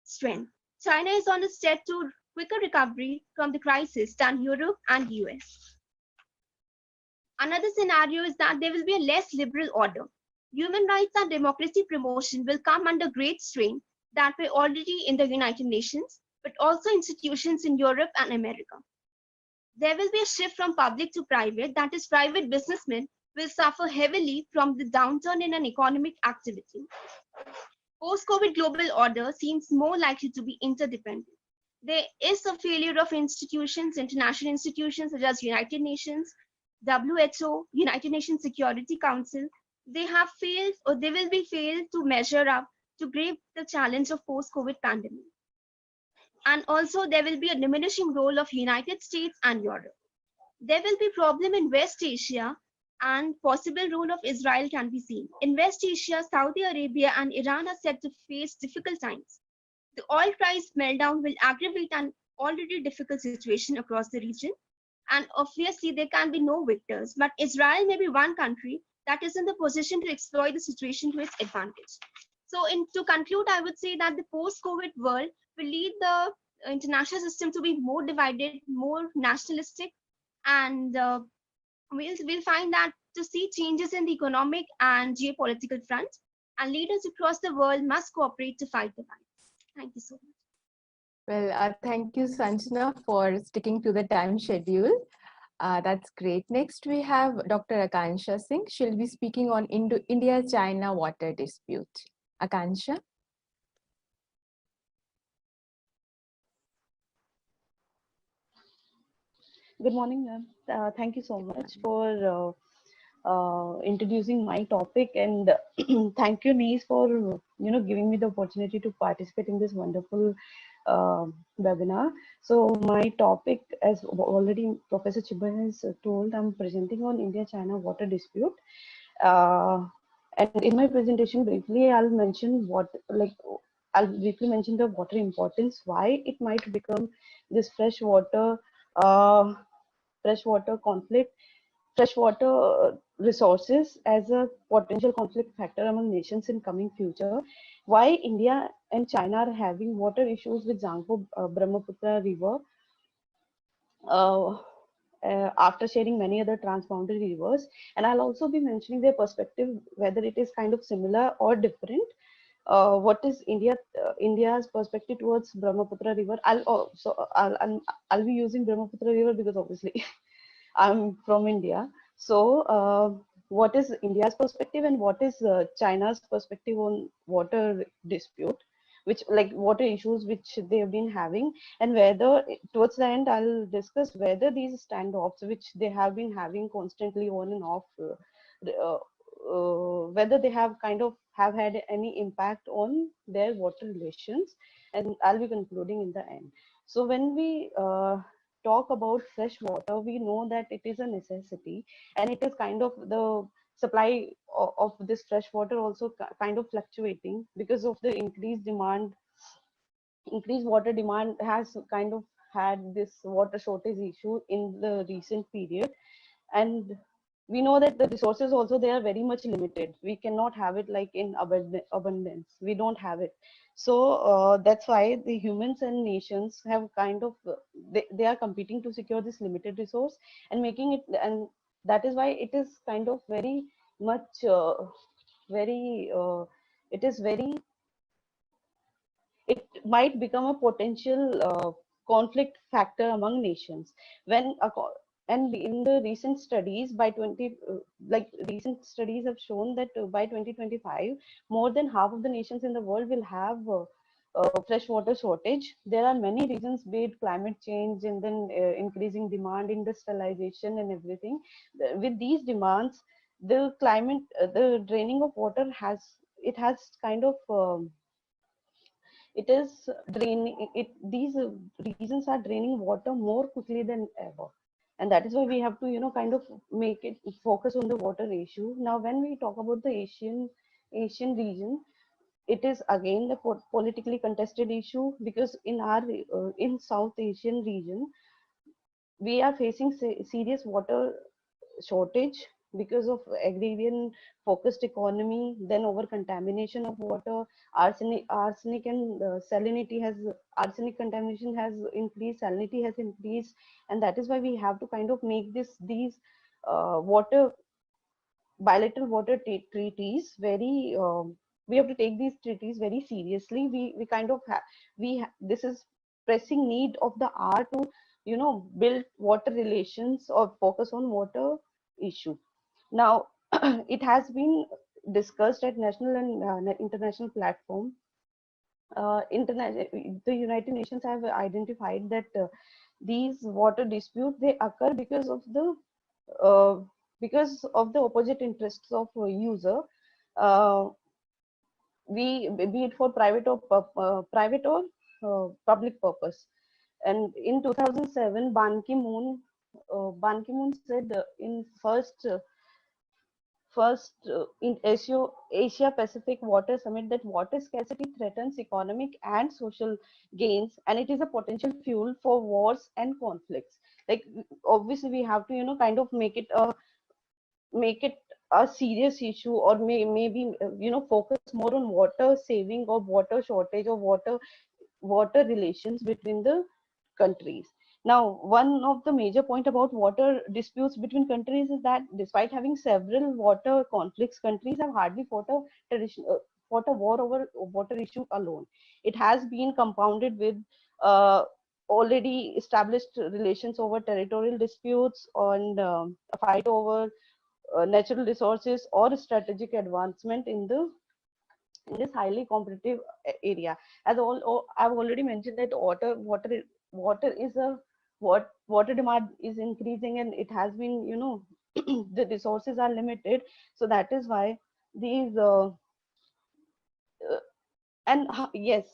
strength. China is on a step to quicker recovery from the crisis than Europe and US. Another scenario is that there will be a less liberal order. Human rights and democracy promotion will come under great strain that were already in the United Nations, but also institutions in Europe and America. There will be a shift from public to private, that is, private businessmen will suffer heavily from the downturn in an economic activity. Post-COVID global order seems more likely to be interdependent. There is a failure of institutions, international institutions such as United Nations, WHO, United Nations Security Council. They have failed or they will be failed to measure up to grave the challenge of post-COVID pandemic. And also there will be a diminishing role of United States and Europe. There will be problem in West Asia and possible role of Israel can be seen. In West Asia, Saudi Arabia and Iran are set to face difficult times. The oil price meltdown will aggravate an already difficult situation across the region. And obviously there can be no victors, but Israel may be one country that is in the position to exploit the situation to its advantage. So to conclude, I would say that the post-COVID world will lead the international system to be more divided, more nationalistic, and we'll find that to see changes in the economic and geopolitical front, and leaders across the world must cooperate to fight the virus. Thank you so much. Well, thank you, Sanjana, for sticking to the time schedule. That's great. Next, we have Dr. Akansha Singh. She'll be speaking on India-China water dispute. Akansha. Good morning, ma'am. Thank you so much for introducing my topic, and thank you, Nees, for giving me the opportunity to participate in this wonderful webinar. So my topic, as already Professor Chibban has told, I'm presenting on India-China water dispute. And in my presentation, briefly, I'll briefly mention the water importance, why it might become this freshwater conflict, freshwater resources as a potential conflict factor among nations in coming future, why India and China are having water issues with Zangpo Brahmaputra river after sharing many other transboundary rivers. And I'll also be mentioning their perspective, whether it is kind of similar or different. What is India's perspective towards Brahmaputra river? I'll be using Brahmaputra river because obviously I'm from India. So what is India's perspective and what is China's perspective on water dispute, which water issues which they have been having, and whether towards the end I'll discuss whether these standoffs which they have been having constantly on and off, whether they have have had any impact on their water relations, and I'll be concluding in the end. So when we talk about fresh water, we know that it is a necessity, and it is kind of the supply of this fresh water also kind of fluctuating because of the increased water demand has kind of had this water shortage issue in the recent period. And we know that the resources also, they are very much limited. We cannot have it like in abundance. We don't have it. So that's why the humans and nations have kind of, they are competing to secure this limited resource and making it, and that is why it is kind of very much, it might become a potential conflict factor among nations when and in the recent studies recent studies have shown that by 2025 more than half of the nations in the world will have freshwater shortage. There are many reasons, be it climate change and then increasing demand, industrialization and everything. With these demands, the climate, the draining of water it has kind of it is draining these regions are draining water more quickly than ever, and that is why we have to kind of make it focus on the water issue. Now when we talk about the Asian region, it is again the politically contested issue, because in our in South Asian region we are facing serious water shortage because of agrarian focused economy, then over contamination of water, arsenic and salinity has arsenic contamination has increased, salinity has increased, and that is why we have to kind of make these water bilateral water treaties very we have to take these treaties very seriously. We kind of this is pressing need of the hour to build water relations or focus on water issue. Now it has been discussed at national and international platform. The United Nations have identified that these water disputes, they occur uh, because of the opposite interests of user, uh, be it for private or public purpose. And in 2007, Ban Ki-moon said in first in Asia Pacific Water Summit that water scarcity threatens economic and social gains, and it is a potential fuel for wars and conflicts. Like, obviously we have to kind of make it a serious issue, or maybe focus more on water saving or water shortage or water relations between the countries. Now, one of the major point about water disputes between countries is that despite having several water conflicts, countries have hardly fought a war over water issue alone. It has been compounded with uh, already established relations over territorial disputes, and a fight over natural resources, or strategic advancement in this highly competitive area. As I've already mentioned that water is a water demand is increasing, and it has been the resources are limited, so that is why these yes,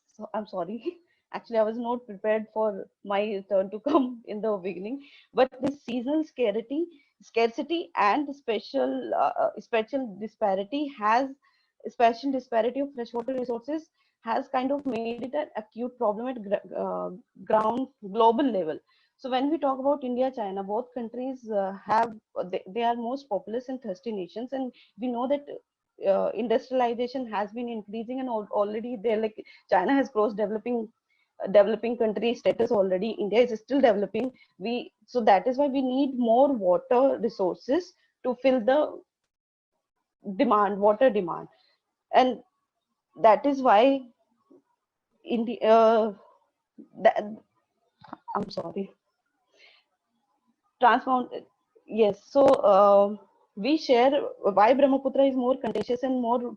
so I'm sorry. Actually, I was not prepared for my turn to come in the beginning. But this seasonal scarcity and special disparity of freshwater resources has kind of made it an acute problem at ground global level. So when we talk about India, China, both countries they are most populous and thirsty nations, and we know that industrialization has been increasing, and already they're like China has crossed developing country status already. India is still developing. So that is why we need more water resources to fill the water demand, and that is why India. I'm sorry. Transform. Yes. So we share why Brahmaputra is more contentious and more.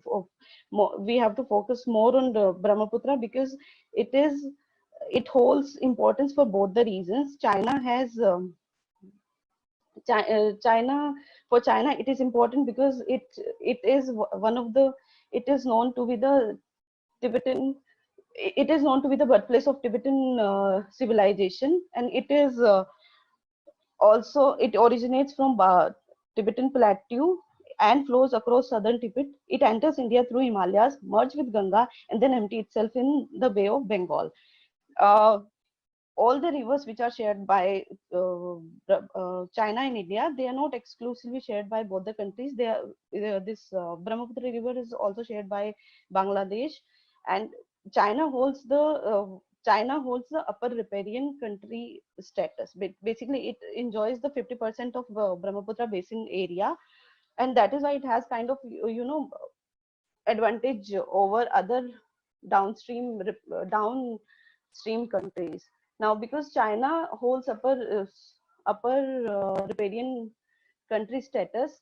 We have to focus more on the Brahmaputra because it holds importance for both the reasons. China has China for China it is important because it is one of the it is known to be the Tibetan. It is known to be the birthplace of Tibetan civilization, and it is also it originates from Tibetan plateau and flows across southern Tibet. It enters India through Himalayas, merges with Ganga, and then empties itself in the Bay of Bengal. All the rivers which are shared by China and India, they are not exclusively shared by both the countries. This Brahmaputra river is also shared by Bangladesh, and China holds the upper riparian country status. Basically, it enjoys the 50% of Brahmaputra basin area, and that is why it has kind of advantage over other downstream countries. Now, because China holds upper riparian country status,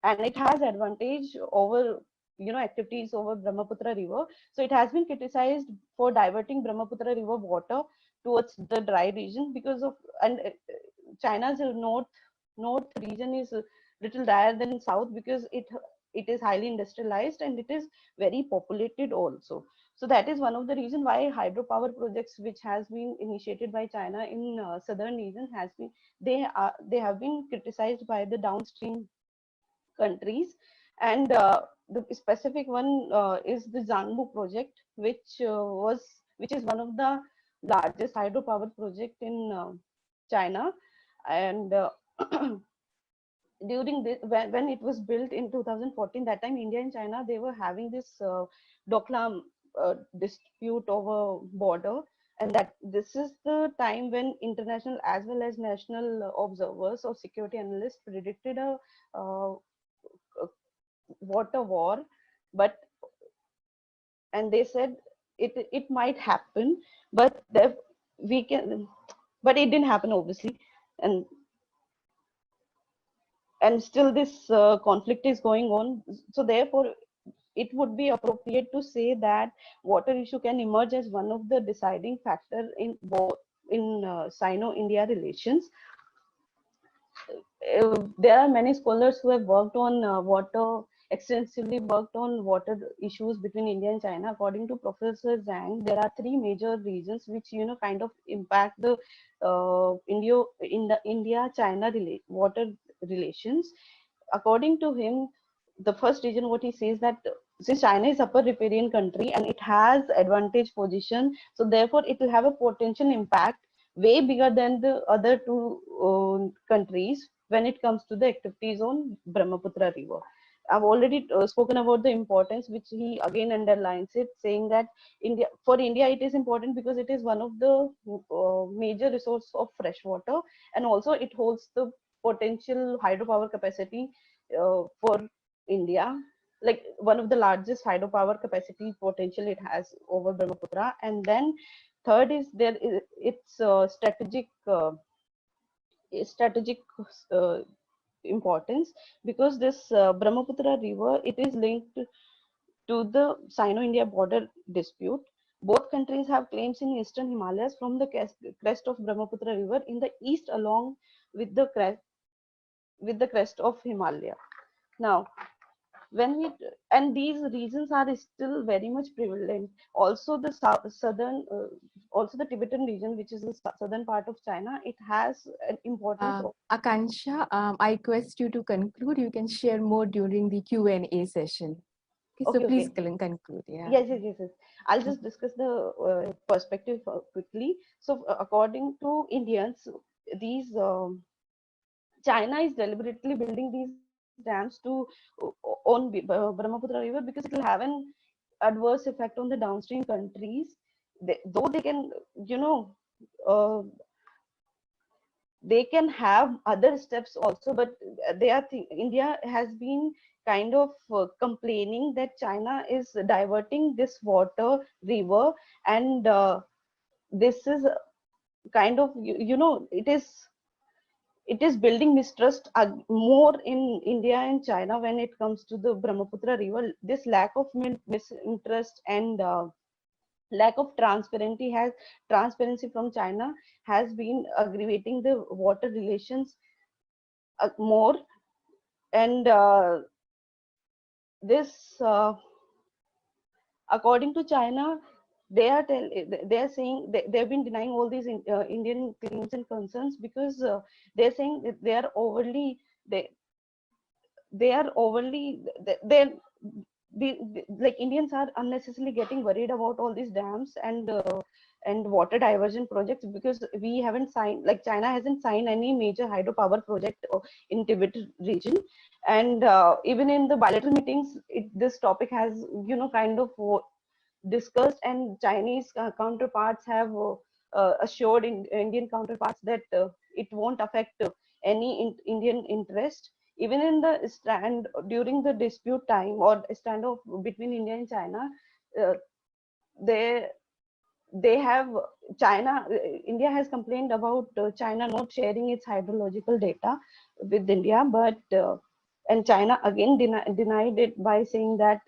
and it has advantage over activities over Brahmaputra river, so it has been criticized for diverting Brahmaputra river water towards the dry region because of China's north region is a little drier than south because it is highly industrialized and it is very populated also. So that is one of the reason why hydropower projects which has been initiated by China in southern region has been, they have been criticized by the downstream countries. And the specific one is the Zangbu project, which is one of the largest hydropower project in China. And during this, when it was built in 2014, that time India and China, they were having this Doklam dispute over border, and that this is the time when international as well as national observers or security analysts predicted a water war, but and they said it might happen, but we can, but it didn't happen obviously, and still this conflict is going on. So therefore it would be appropriate to say that water issue can emerge as one of the deciding factor in both in Sino-India relations. There are many scholars who have worked on water, extensively worked on water issues between India and China. According to Professor Zhang, there are three major reasons which kind of impact the India-China water relations. According to him, the first reason what he says that since China is upper riparian country and it has advantage position, so therefore it will have a potential impact way bigger than the other two countries when it comes to the activities on Brahmaputra river. I've already spoken about the importance, which he again underlines it, saying that for India it is important because it is one of the major resource of fresh water, and also it holds the potential hydropower capacity for India, like one of the largest hydropower capacity potential it has over Brahmaputra. And then third is its strategic importance, because this Brahmaputra river, it is linked to the Sino-India border dispute. Both countries have claims in eastern Himalayas from the crest of Brahmaputra river in the east along with the crest of Himalaya. Now, and these regions are still very much prevalent. Also the southern, also the Tibetan region, which is the southern part of China, it has an importance. Akansha, I request you to conclude. You can share more during the Q&A session. Okay, so please conclude. Yeah. Yes. I'll just discuss the perspective quickly. So according to Indians, these China is deliberately building these dams to on Brahmaputra river because it will have an adverse effect on the downstream countries. Though they can, they can have other steps also, but India has been kind of complaining that China is diverting this water river, and this is kind of it is building mistrust more in India and China when it comes to the Brahmaputra river. This lack of misinterest and lack of transparency from China has been aggravating the water relations more. And according to China, they are saying they've been denying all these Indian claims and concerns because they're saying that they are overly like Indians are unnecessarily getting worried about all these dams and water diversion projects, because we haven't signed, like China hasn't signed any major hydropower project in Tibet region. And even in the bilateral meetings, this topic has kind of discussed, and Chinese counterparts have assured Indian counterparts that it won't affect any Indian interest. Even in the stand during the dispute time or standoff between India and China, India has complained about China not sharing its hydrological data with India, but and China again denied it by saying that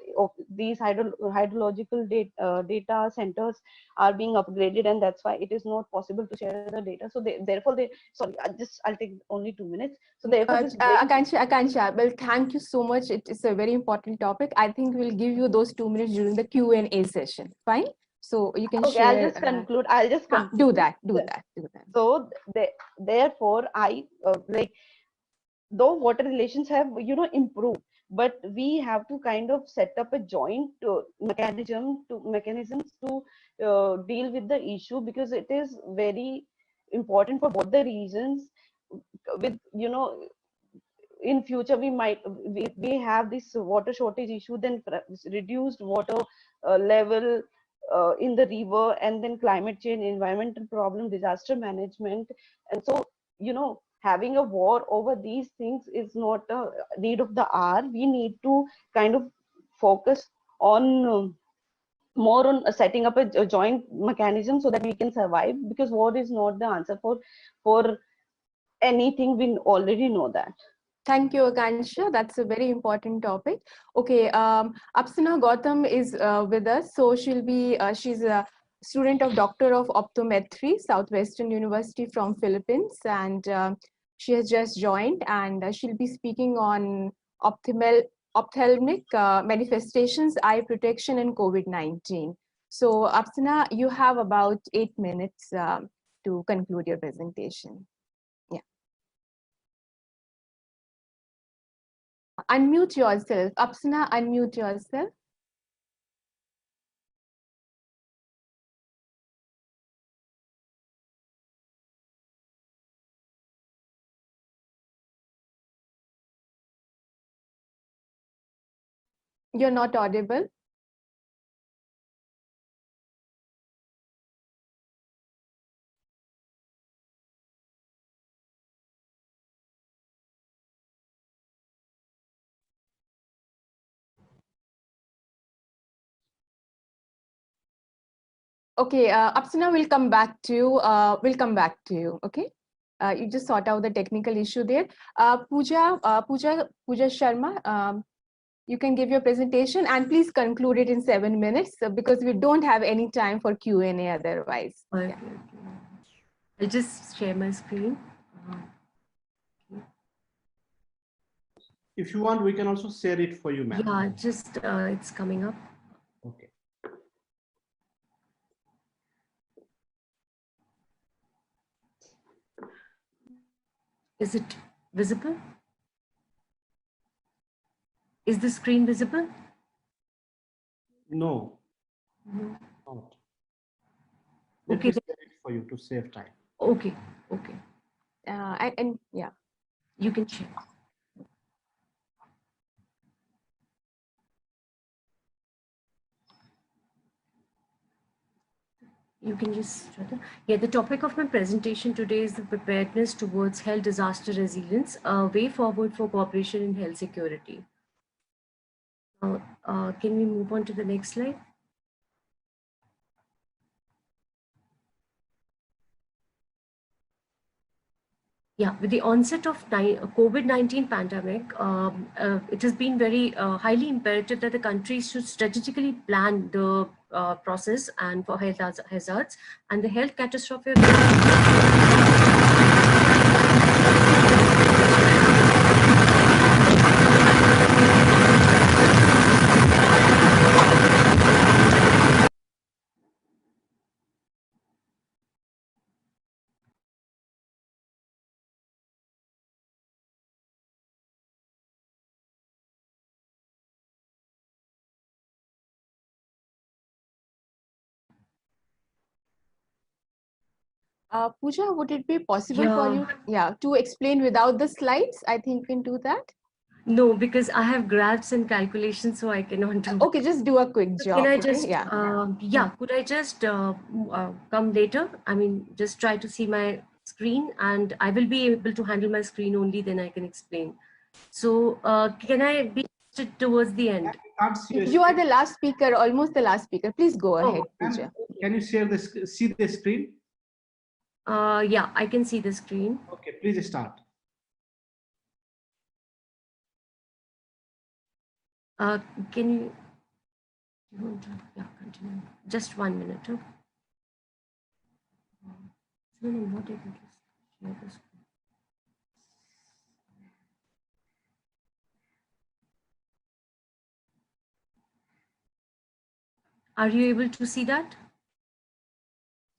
these hydrological data centers are being upgraded, and that's why it is not possible to share the data. So therefore they, sorry, I'll take only 2 minutes. So therefore Akansha, well, thank you so much. It is a very important topic. I think we'll give you those 2 minutes during the Q&A session. Fine. So you can share. I'll just conclude. I'll just conclude. Do that. So therefore, I like, though water relations have improved, but we have to kind of set up a joint mechanisms to deal with the issue, because it is very important for both the reasons. With in future we have this water shortage issue, then reduced water level in the river, and then climate change, environmental problem, disaster management. And so having a war over these things is not a need of the hour. We need to kind of focus on more on setting up a joint mechanism so that we can survive, because war is not the answer for anything. We already know that. Thank you, Akansha. That's a very important topic. Okay, Apsana Gautam is with us. So she's a student of Doctor of Optometry, Southwestern University from Philippines, and she has just joined, and she'll be speaking on ophthalmic manifestations, eye protection, and COVID-19. So Apsana, you have about 8 minutes to conclude your presentation. Unmute yourself. Apsana, unmute yourself. You're not audible. Okay, Apsana, we'll come back to you. Okay, you just sort out the technical issue there. Pooja Sharma, you can give your presentation, and please conclude it in 7 minutes because we don't have any time for Q&A otherwise. Okay. Yeah. I'll just share my screen. If you want, we can also share it for you, ma'am. Yeah, just it's coming up. Okay. Is it visible? Is the screen visible? No. No. Not. Okay. Let me share it for you to save time. Okay. And yeah, You can share. You can just, yeah, the topic of my presentation today is the preparedness towards health disaster resilience, a way forward for cooperation in health security. Now, can we move on to the next slide? Yeah, with the onset of COVID-19 pandemic, it has been very highly imperative that the countries should strategically plan the process and for health hazards and the health catastrophe. Pooja, would it be possible for you to explain without the slides? I think we can do that. No, because I have graphs and calculations, so I cannot do. Okay, just do a quick job. Can I okay? just, could I just come later? I mean, just try to see my screen, and I will be able to handle my screen only, then I can explain. So can I be towards the end? You are the last speaker, almost the last speaker. Please go ahead, Pooja. Can you see the screen? Yeah, I can see the screen. Okay, please start. Can you want to, yeah, continue? Just 1 minute. Huh? So I'm not able to share this. Are you able to see that?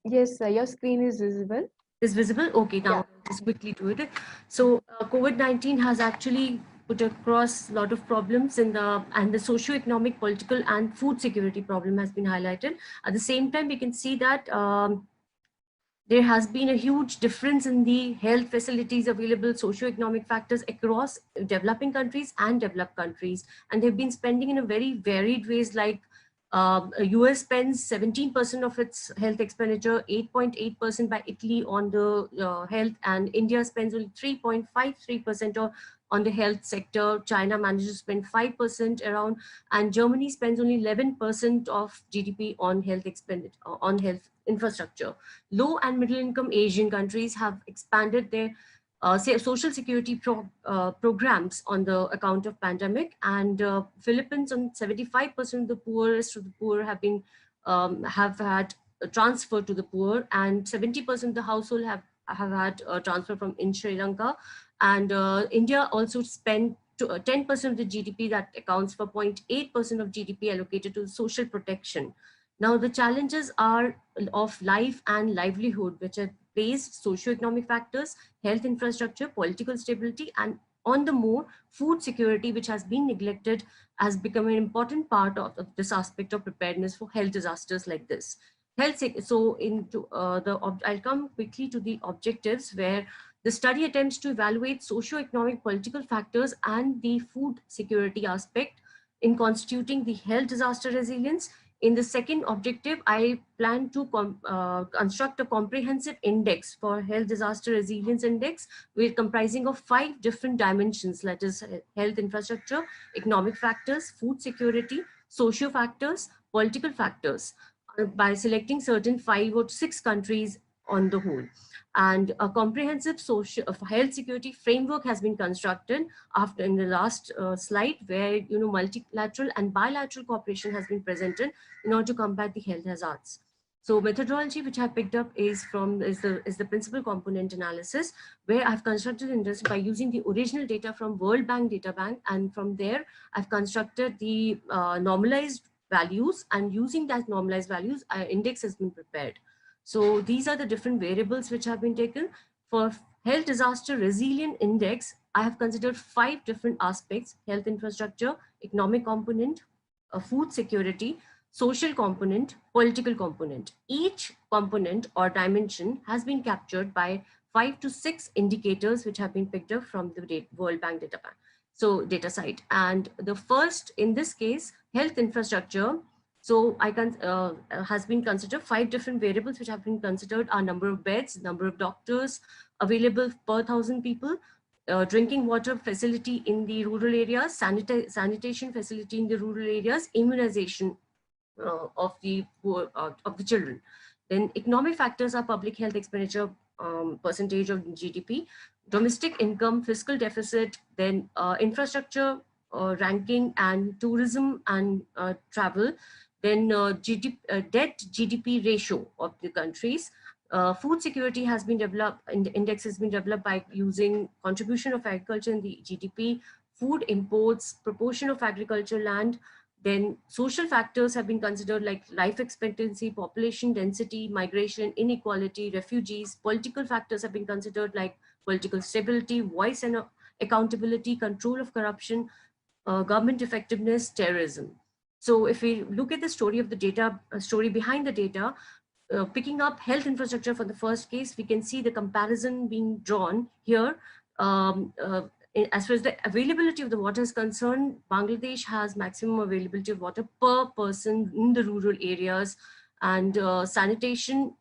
Yes, your screen is visible. Is visible? Okay, now I'll just quickly do it. So COVID-19 has actually put across a lot of problems in the socio-economic, political and food security problem has been highlighted. At the same time, we can see that there has been a huge difference in the health facilities available, socio-economic factors across developing countries and developed countries. And they've been spending in a very varied ways, like US spends 17% of its health expenditure, 8.8% by Italy on the health, and India spends only 3.53% on the health sector. China manages to spend 5% around, and Germany spends only 11% of GDP on health expenditure, on health infrastructure. Low and middle income Asian countries have expanded their social security programs on the account of pandemic, and Philippines on 75% of the poorest of the poor have had a transfer to the poor, and 70% of the household have had a transfer from in Sri Lanka, and India also spent 10% of the GDP, that accounts for 0.8% of GDP allocated to social protection. Now the challenges are of life and livelihood, which are based socioeconomic factors, health infrastructure, political stability, and on the more, food security, which has been neglected, has become an important part of this aspect of preparedness for health disasters like this. So I'll come quickly to the objectives, where the study attempts to evaluate socio-economic political factors and the food security aspect in constituting the health disaster resilience. In the second objective, I plan to construct a comprehensive index for health disaster resilience index, with comprising of 5 different dimensions, that is health infrastructure, economic factors, food security, socio factors, political factors, by selecting certain 5 or 6 countries on the whole. And a comprehensive social health security framework has been constructed after in the last slide, where multilateral and bilateral cooperation has been presented in order to combat the health hazards. So methodology which I picked up is the principal component analysis, where I've constructed this by using the original data from World Bank Data Bank, and from there I've constructed the normalized values, and using that normalized values, our index has been prepared. So these are the different variables which have been taken. For health disaster resilient index, I have considered 5 different aspects: health infrastructure, economic component, food security, social component, political component. Each component or dimension has been captured by 5 to 6 indicators which have been picked up from the World Bank Data Bank. So data site. And the first, in this case, health infrastructure. So has been considered 5 different variables which have been considered are number of beds, number of doctors available per 1,000 people, drinking water facility in the rural areas, sanitation facility in the rural areas, immunization of the children. Then economic factors are public health expenditure percentage of GDP, domestic income, fiscal deficit, then infrastructure ranking, and tourism and travel, then debt GDP ratio of the countries. Food security has been developed, and the index has been developed by using contribution of agriculture in the GDP, food imports, proportion of agriculture land. Then social factors have been considered, like life expectancy, population density, migration, inequality, refugees. Political factors have been considered, like political stability, voice and accountability, control of corruption, government effectiveness, terrorism. So if we look at the story of the data, story behind the data, picking up health infrastructure for the first case, we can see the comparison being drawn here. As far as the availability of the water is concerned, Bangladesh has maximum availability of water per person in the rural areas, and sanitation,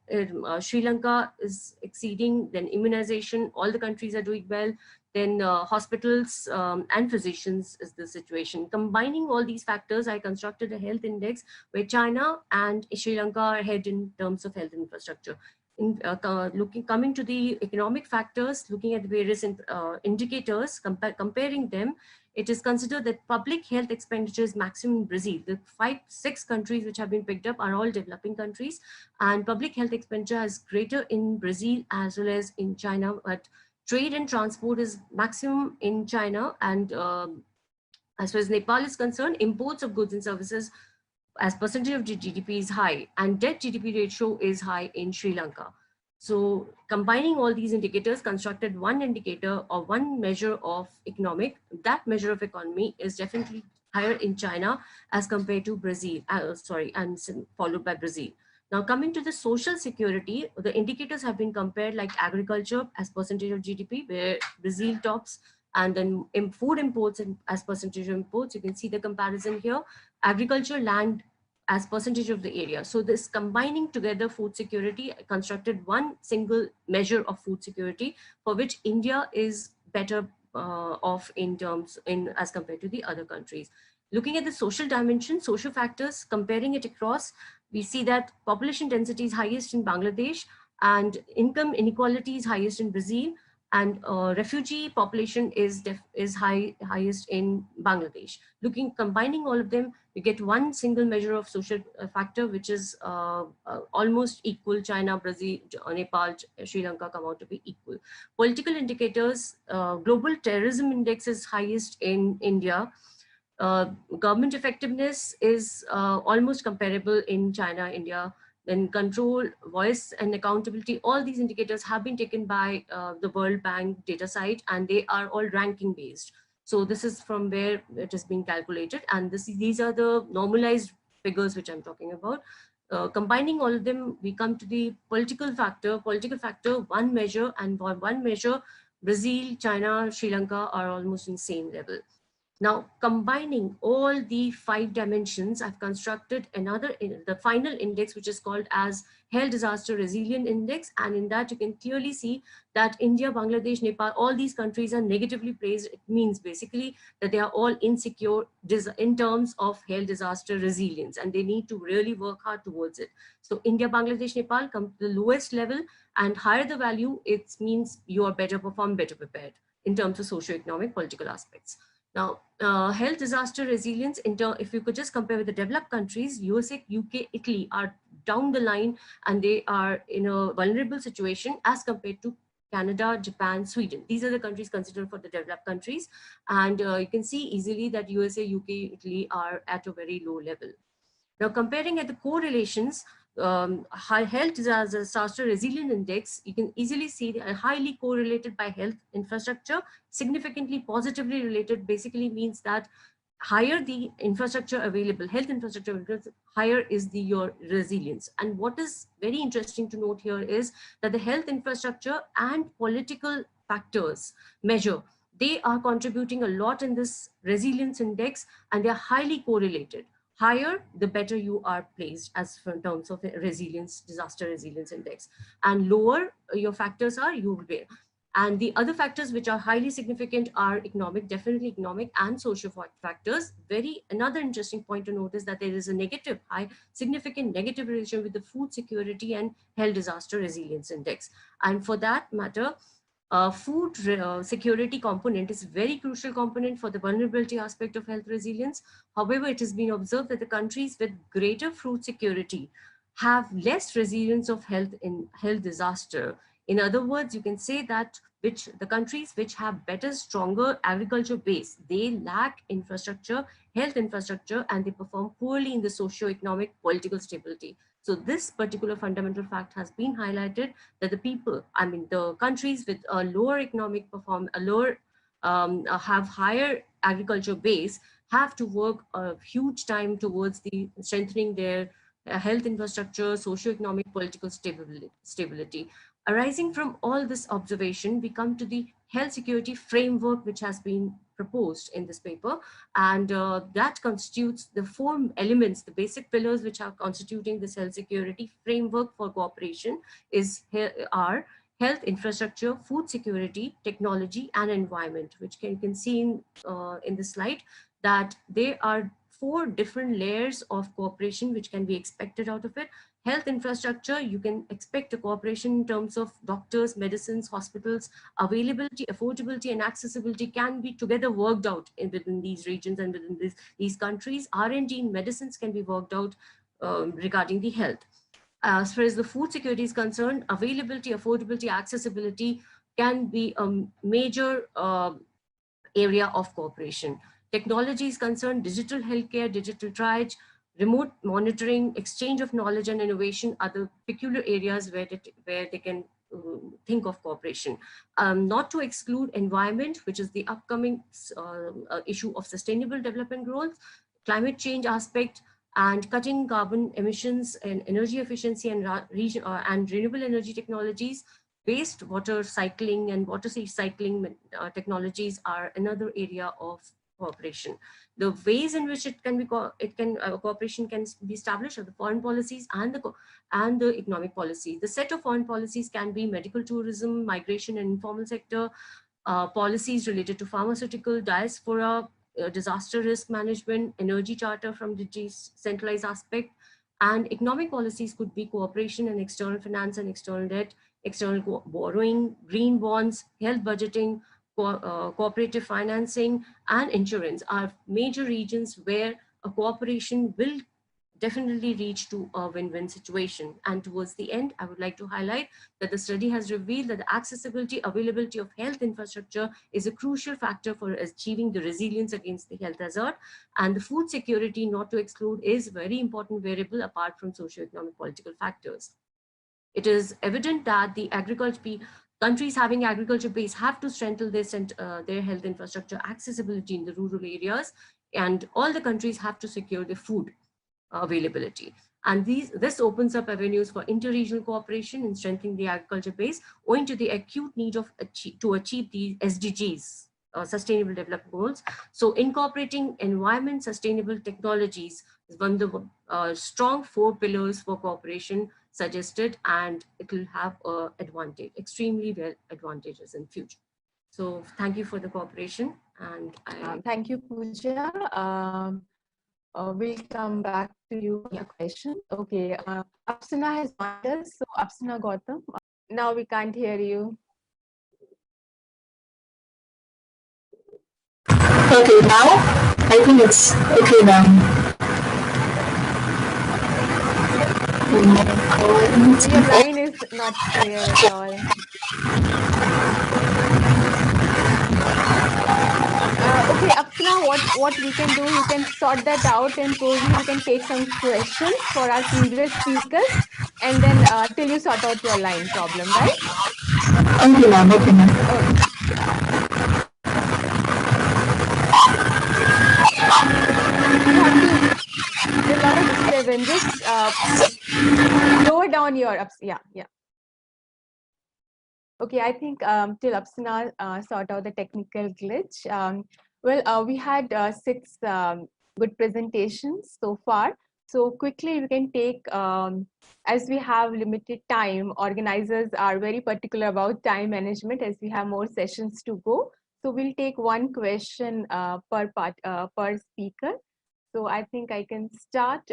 Sri Lanka is exceeding, then immunization, all the countries are doing well, then hospitals and physicians is the situation. Combining all these factors, I constructed a health index where China and Sri Lanka are ahead in terms of health infrastructure. coming to the economic factors, looking at various indicators, comparing them, it is considered that public health expenditure is maximum in Brazil. The 6 countries which have been picked up are all developing countries, and public health expenditure is greater in Brazil as well as in China. But trade and transport is maximum in China, and as far as Nepal is concerned, imports of goods and services as percentage of GDP is high, and debt GDP ratio is high in Sri Lanka. So combining all these indicators constructed one indicator or one measure of economic, that measure of economy is definitely higher in China as compared to Brazil, and followed by Brazil. Now coming to the social security, the indicators have been compared like agriculture as percentage of GDP, where Brazil tops, and then food imports as percentage of imports. You can see the comparison here. Agriculture, land as percentage of the area. So this combining together food security constructed one single measure of food security, for which India is better off in terms as compared to the other countries. Looking at the social dimension, social factors, comparing it across, we see that population density is highest in Bangladesh, and income inequality is highest in Brazil, and refugee population is highest in Bangladesh. Combining all of them, we get one single measure of social factor, which is almost equal. China, Brazil, Nepal, Sri Lanka come out to be equal. Political indicators, global terrorism index is highest in India. Government effectiveness is almost comparable in China, India. Then control, voice, and accountability, all these indicators have been taken by the World Bank data site, and they are all ranking based. So this is from where it has been calculated, and these are the normalized figures which I'm talking about. Combining all of them, we come to the political factor. Political factor, one measure, and for one measure, Brazil, China, Sri Lanka are almost in the same level. Now, combining all the 5 dimensions, I've constructed the final index, which is called as Health Disaster Resilient Index. And in that, you can clearly see that India, Bangladesh, Nepal, all these countries are negatively placed. It means basically that they are all insecure in terms of health disaster resilience, and they need to really work hard towards it. So India, Bangladesh, Nepal come to the lowest level, and higher the value, it means you are better performed, better prepared in terms of socio-economic, political aspects. Now, health disaster resilience, if you could just compare with the developed countries, USA, UK, Italy are down the line, and they are in a vulnerable situation as compared to Canada, Japan, Sweden. These are the countries considered for the developed countries. And you can see easily that USA, UK, Italy are at a very low level. Now, comparing at the correlations, health disaster resilient index, you can easily see that highly correlated by health infrastructure, significantly positively related, basically means that higher the infrastructure available, health infrastructure, higher is your resilience. And what is very interesting to note here is that the health infrastructure and political factors measure, they are contributing a lot in this resilience index, and they're highly correlated. Higher, the better you are placed as in terms of resilience, disaster resilience index. And lower your factors are, you will be. And the other factors which are highly significant are economic, definitely economic and social factors. Another interesting point to note is that there is a significant negative relation with the food security and health disaster resilience index. And for that matter, food security component is a very crucial component for the vulnerability aspect of health resilience. However, it has been observed that the countries with greater food security have less resilience of health in health disaster. In other words, you can say that the countries which have better, stronger agriculture base, they lack infrastructure, health infrastructure, and they perform poorly in the socio-economic political stability. So this particular fundamental fact has been highlighted, that the countries with a lower economic have higher agriculture base, have to work a huge time towards strengthening their health infrastructure, socio-economic, political stability. Arising from all this observation, we come to the health security framework, which has been proposed in this paper, and that constitutes the 4 elements, the basic pillars which are constituting this health security framework for cooperation are health infrastructure, food security, technology, and environment, which you can see in the slide, that they are 4 different layers of cooperation which can be expected out of it. Health infrastructure, you can expect a cooperation in terms of doctors, medicines, hospitals, availability, affordability, and accessibility can be together worked out within these regions and within these countries. R&D in medicines can be worked out regarding the health. As far as the food security is concerned, availability, affordability, accessibility can be a major area of cooperation. Technology is concerned, digital healthcare, digital triage, remote monitoring, exchange of knowledge and innovation are the peculiar areas where they can think of cooperation. Not to exclude environment, which is the upcoming issue of sustainable development goals, climate change aspect, and cutting carbon emissions and energy efficiency and renewable energy technologies. Waste water cycling and water cycling technologies are another area of cooperation. The ways in which cooperation can be established are the foreign policies and the economic policy. The set of foreign policies can be medical tourism, migration and informal sector, policies related to pharmaceutical, diaspora, disaster risk management, energy charter from the decentralized aspect, and economic policies could be cooperation and external finance and external debt, external borrowing, green bonds, health budgeting, cooperative financing, and insurance are major regions where a cooperation will definitely reach to a win-win situation. And towards the end, I would like to highlight that the study has revealed that the accessibility, availability of health infrastructure is a crucial factor for achieving the resilience against the health hazard. And the food security, not to exclude, is a very important variable apart from socio-economic political factors. It is evident that the countries having agriculture base have to strengthen their health infrastructure accessibility in the rural areas, and all the countries have to secure the food availability. And this opens up avenues for interregional cooperation in strengthening the agriculture base, owing to the acute need to achieve the SDGs, Sustainable Development Goals. So incorporating environment sustainable technologies is one of the strong 4 pillars for cooperation suggested, and it will have extremely well advantages in future. So thank you for the cooperation, and thank you, Pooja. We'll come back to you for the question. Okay, Apsana has joined us. So Apsana Gautam, now we can't hear you. Okay, now I think it's okay now. Your line is not clear at all. Okay, Apsana, what we can do, you can sort that out, and probably we can take some questions for our previous speakers, and then till you sort out your line problem, right? Okay, ma'am. Okay, ma'am. There's a lot of disturbance. Just lower down your ups. Yeah. Okay, I think till Apsana sort out the technical glitch. We had 6 good presentations so far. So quickly we can take, as we have limited time, organizers are very particular about time management as we have more sessions to go. So we'll take 1 question per speaker. So I think I can start.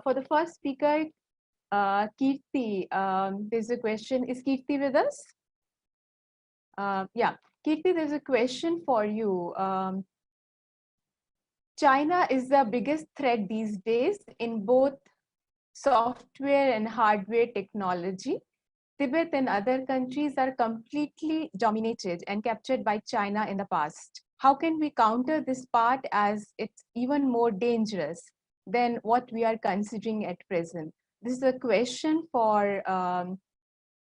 For the first speaker, Kirti, there's a question. Is Kirti with us? Yeah, Kirti, there's a question for you. China is the biggest threat these days in both software and hardware technology. Tibet and other countries are completely dominated and captured by China in the past. How can we counter this part as it's even more dangerous than what we are considering at present? This is a question for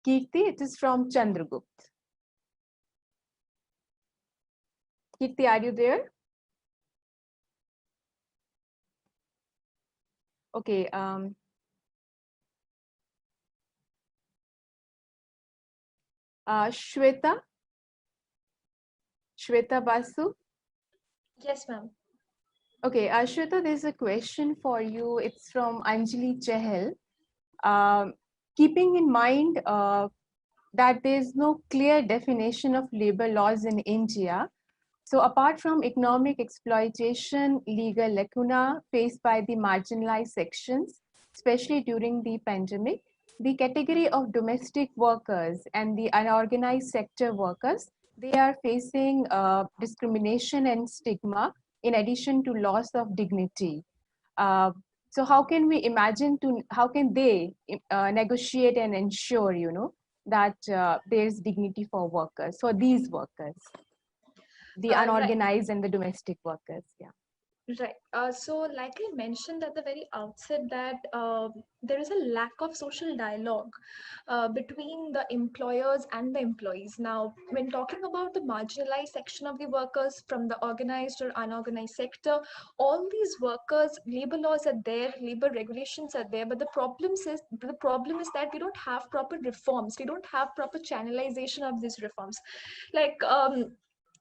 Kirti. It is from Chandragupt. Kirti, are you there? Okay. Shweta Basu. Yes, ma'am. Okay, Shweta, there's a question for you. It's from Anjali Chahal. Keeping in mind that there's no clear definition of labor laws in India, So apart from economic exploitation, legal lacuna faced by the marginalized sections, especially during the pandemic, the category of domestic workers and the unorganized sector workers, they are facing discrimination and stigma in addition to loss of dignity. So how can we imagine how can they negotiate and ensure, that there's dignity for workers, for these workers, the Right. unorganized and the domestic workers? Yeah. Right. So like I mentioned at the very outset that there is a lack of social dialogue between the employers and the employees. Now, when talking about the marginalized section of the workers from the organized or unorganized sector, all these workers, labor laws are there, labor regulations are there, but the problem is that we don't have proper reforms. We don't have proper channelization of these reforms. Like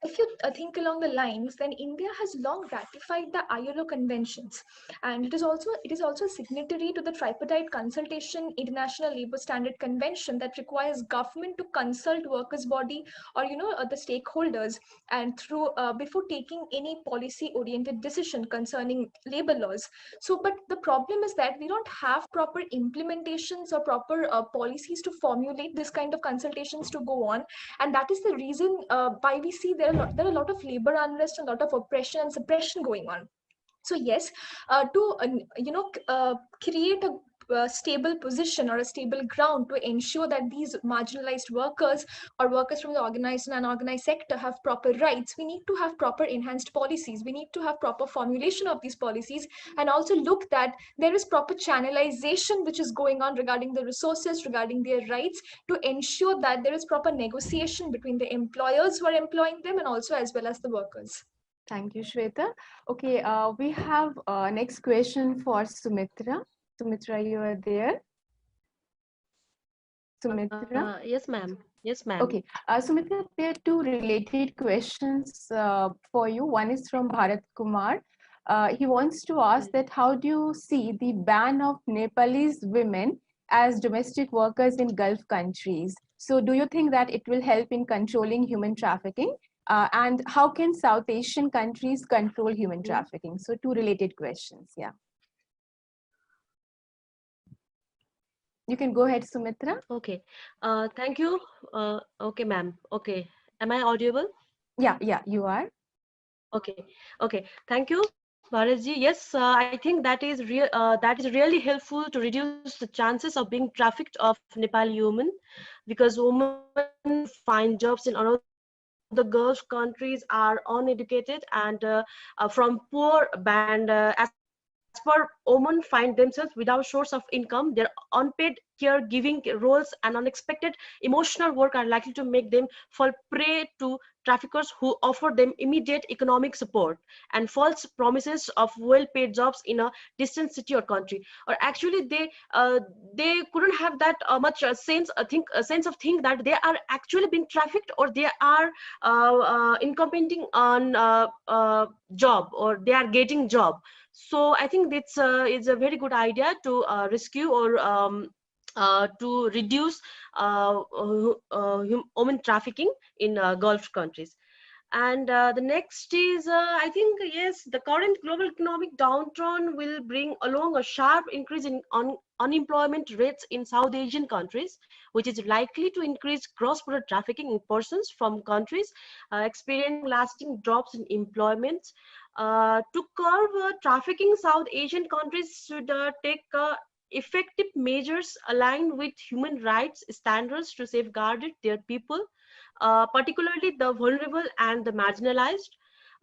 if you think along the lines, then India has long ratified the ILO conventions, and it is also a signatory to the tripartite consultation International Labour Standard Convention that requires government to consult workers' body or the stakeholders, and through before taking any policy-oriented decision concerning labor laws. So, but the problem is that we don't have proper implementations or proper policies to formulate this kind of consultations to go on, and that is the reason why we see there are a lot of labor unrest and a lot of oppression and suppression going on. So yes, to create a stable position or a stable ground to ensure that these marginalized workers or workers from the organized and unorganized sector have proper rights, we need to have proper enhanced policies. We need to have proper formulation of these policies, and also look that there is proper channelization which is going on regarding the resources, regarding their rights, to ensure that there is proper negotiation between the employers who are employing them and also as well as the workers. Thank you, Shweta. Okay, we have next question for Sumitra. Sumitra, you are there? Sumitra? Yes, ma'am. Yes, ma'am. Okay, Sumitra, there are two related questions for you. One is from Bharat Kumar. He wants to ask that how do you see the ban of Nepalese women as domestic workers in Gulf countries? So do you think that it will help in controlling human trafficking? And how can South Asian countries control human trafficking? So two related questions, yeah. You can go ahead, Sumitra. Okay. Thank you. Okay, ma'am. Okay. Am I audible? Yeah, you are. Okay. Okay. Thank you, Bharatji. Yes, I think that is really helpful to reduce the chances of being trafficked of Nepali women, because women find jobs in another the Gulf countries are uneducated and from poor band. As per women find themselves without source of income, their unpaid caregiving roles and unexpected emotional work are likely to make them fall prey to traffickers who offer them immediate economic support and false promises of well-paid jobs in a distant city or country. Or actually, they couldn't have that much sense of think that they are actually being trafficked, or they are incompetent on job, or they are getting job. So I think it's a very good idea to rescue or to reduce women trafficking in Gulf countries. And the next is, I think, yes, the current global economic downturn will bring along a sharp increase in unemployment rates in South Asian countries, which is likely to increase cross-border trafficking in persons from countries experiencing lasting drops in employment. To curb trafficking, South Asian countries should take effective measures aligned with human rights standards to safeguard their people, particularly the vulnerable and the marginalized.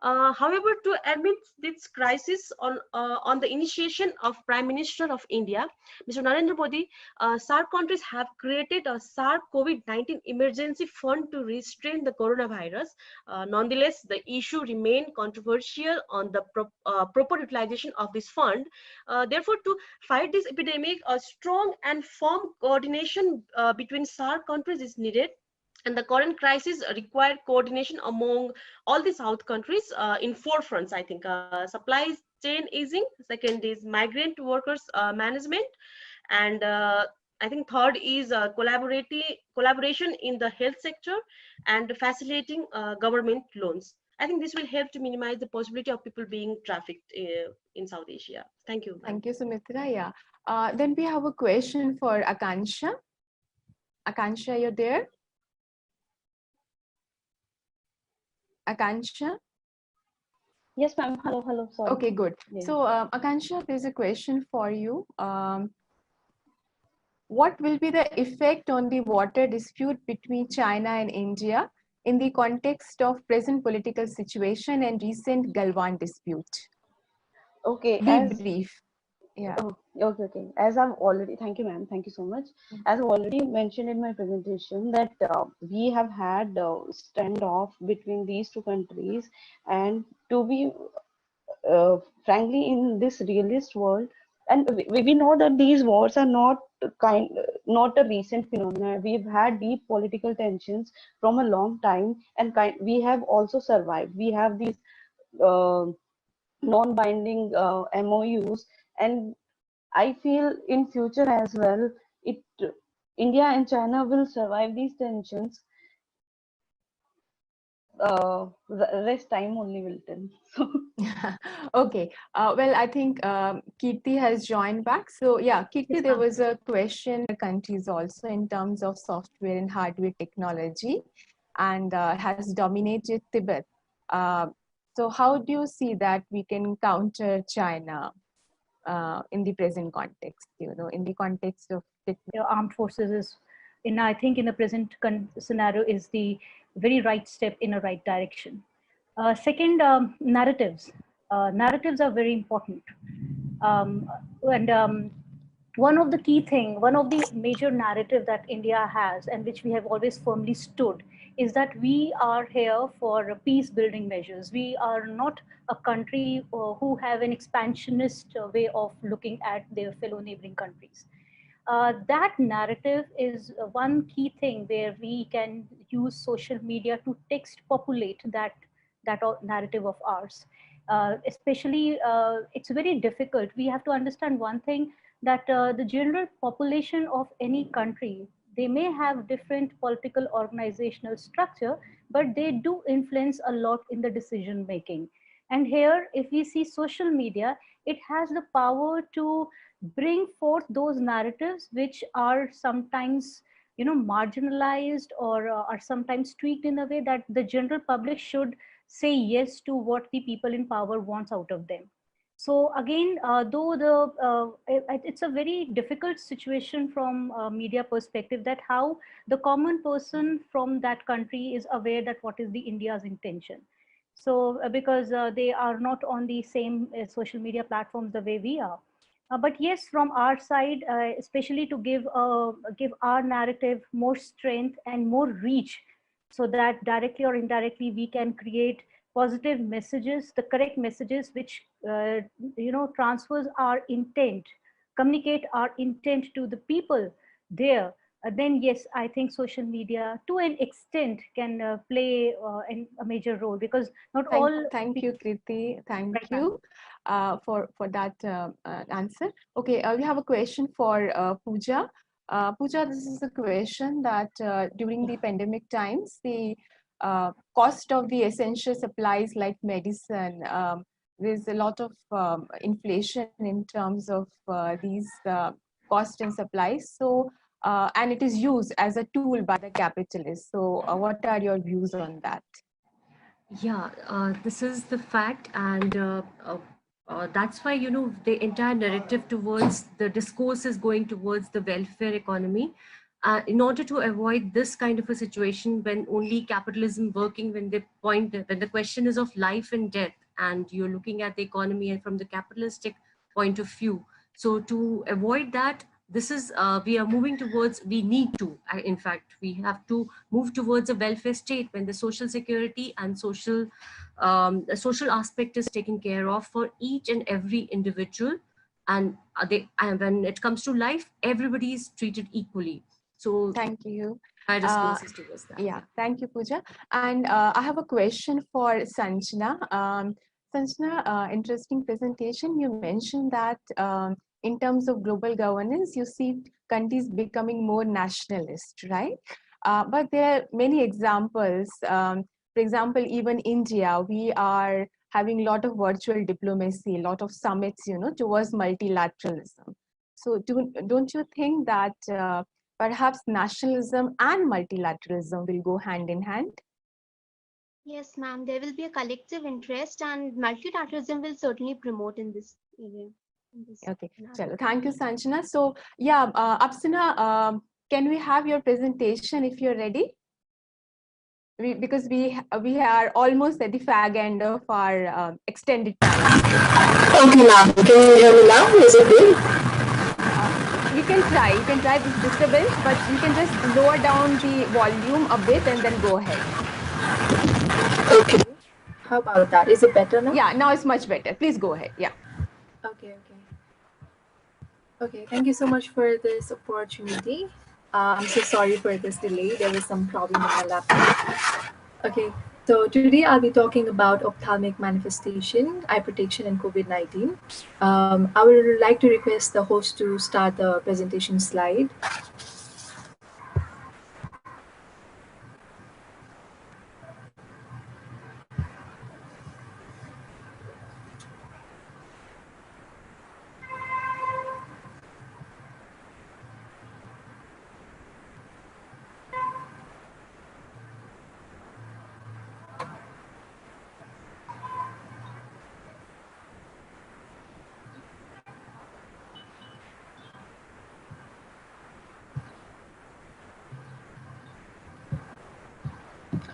However, to admit this crisis on the initiation of Prime Minister of India, Mr. Narendra Modi, SAARC countries have created a SAARC COVID-19 emergency fund to restrain the coronavirus. Nonetheless, the issue remains controversial on the proper utilization of this fund. Therefore, to fight this epidemic, a strong and firm coordination between SAARC countries is needed. And the current crisis required coordination among all the South countries in four fronts, I think. Supply chain easing, second is migrant workers management, and I think third is collaboration in the health sector, and facilitating government loans. I think this will help to minimize the possibility of people being trafficked in South Asia. Thank you. Thank you, Sumitra. Yeah. Then we have a question for Akansha. Akansha, you're there? Akansha? Yes, ma'am. Hello, hello. Sorry. Okay, good. Yeah. So, Akansha, there's a question for you. What will be the effect on the water dispute between China and India in the context of present political situation and recent Galwan dispute? Okay, Be as brief. Yeah. oh, okay. As I've already, thank you, ma'am. Thank you so much. As I've already mentioned in my presentation, that we have had standoff between these two countries, and to be frankly, in this realist world, and we know that these wars are not a recent phenomenon. We've had deep political tensions from a long time, and we have also survived. We have these uh, non-binding MOUs, and I feel in future as well, it India and China will survive these tensions. Rest time only will tell. So Okay. Well, I think Kirti has joined back. So yeah, Kirti, Yes, there ma'am. was a question in countries also in terms of software and hardware technology, and has dominated Tibet. So how do you see that we can counter China in the present context? In the context of Armed forces is, I think in the present scenario, is the very right step in a right direction. Second, narratives. Narratives are very important. And one of the major narrative that India has, and which we have always firmly stood, is that we are here for peace building measures. We are not a country who have an expansionist way of looking at their fellow neighboring countries. That narrative is one key thing where we can use social media to text populate that narrative of ours. Especially, it's very difficult. We have to understand one thing, that the general population of any country, they may have different political organizational structure, but they do influence a lot in the decision making. And here, if we see social media, it has the power to bring forth those narratives which are sometimes marginalized, or are sometimes tweaked in a way that the general public should say yes to what the people in power wants out of them. So again, though it's a very difficult situation from a media perspective, that how the common person from that country is aware that what is the India's intention. So because they are not on the same social media platforms the way we are. But yes, from our side, especially to give our narrative more strength and more reach, so that directly or indirectly we can create positive messages, the correct messages, which transfers our intent, communicate our intent to the people there. Then yes, I think social media to an extent can play a major role, because not all. Thank you, Kriti. Thank Right, you for that answer. Okay, we have a question for Pooja. Pooja, this is a question that during the pandemic times, the cost of the essential supplies like medicine, there's a lot of inflation in terms of these cost and supplies. So, and it is used as a tool by the capitalists. So, what are your views on that? Yeah, this is the fact, and that's why the entire narrative towards the discourse is going towards the welfare economy, in order to avoid this kind of a situation when only capitalism working, when the question is of life and death, and you're looking at the economy and from the capitalistic point of view. So to avoid that, this is we are moving towards, we need to, in fact we have to move towards a welfare state when the social security and social the social aspect is taken care of for each and every individual, and when it comes to life, everybody is treated equally. So thank you. My response is towards that. Yeah, thank you, Pooja. And I have a question for Sanjana. Sanjana, interesting presentation. You mentioned that in terms of global governance, you see countries becoming more nationalist, right? But there are many examples For example, even India, we are having a lot of virtual diplomacy, a lot of summits, towards multilateralism. So don't you think that perhaps nationalism and multilateralism will go hand in hand? Yes, ma'am. There will be a collective interest, and multilateralism will certainly promote in this area. Okay, chalo. Thank you, Sanjana. So, yeah, Apsana, can we have your presentation if you're ready? Because we are almost at the fag end of our extended time. Okay, ma'am. Can you hear me now? Is it good? You can try this disturbance, but you can just lower down the volume a bit and then go ahead. Okay. How about that? Is it better now? Yeah, now it's much better. Please go ahead. Yeah. Okay, thank you so much for this opportunity. I'm so sorry for this delay. There was some problem with my laptop. Okay, so today I'll be talking about ophthalmic manifestation, eye protection, and COVID-19. I would like to request the host to start the presentation slide.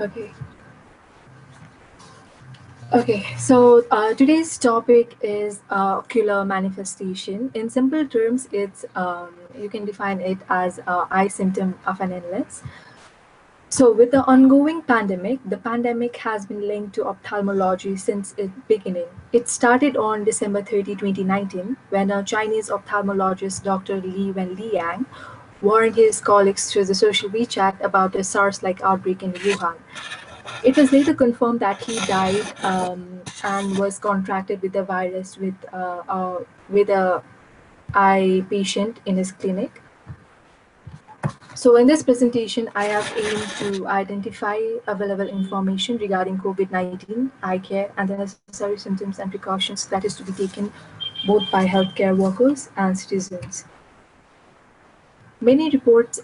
Okay. Okay, so today's topic is ocular manifestation. In simple terms, it's you can define it as eye symptom of an illness. So with the ongoing pandemic, the pandemic has been linked to ophthalmology since its beginning. It started on December 30, 2019, when a Chinese ophthalmologist, Dr. Li Wenliang, warned his colleagues through the social WeChat about a SARS-like outbreak in Wuhan. It was later confirmed that he died and was contracted with the virus with a eye patient in his clinic. So in this presentation, I have aimed to identify available information regarding COVID-19, eye care, and the necessary symptoms and precautions that is to be taken both by healthcare workers and citizens. Many reports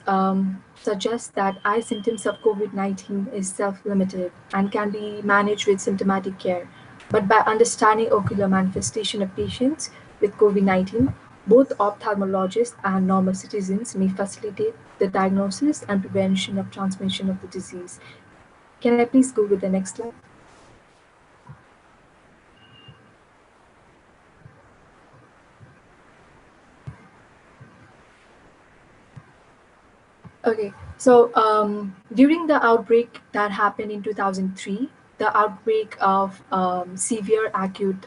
suggest that eye symptoms of COVID-19 is self-limited and can be managed with symptomatic care. But by understanding ocular manifestation of patients with COVID-19, both ophthalmologists and normal citizens may facilitate the diagnosis and prevention of transmission of the disease. Can I please go with the next slide? Okay, so during the outbreak that happened in 2003, the outbreak of severe acute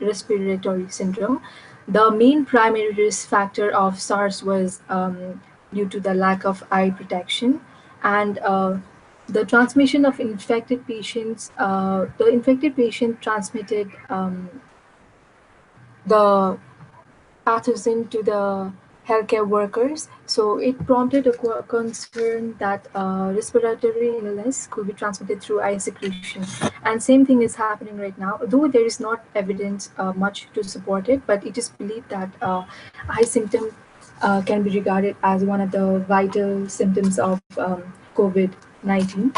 respiratory syndrome, the main primary risk factor of SARS was due to the lack of eye protection, and the transmission of infected patients, the infected patient transmitted the pathogen to the healthcare workers. So it prompted a concern that respiratory illness could be transmitted through eye secretion. And same thing is happening right now, though there is not evidence much to support it, but it is believed that eye symptom can be regarded as one of the vital symptoms of COVID-19.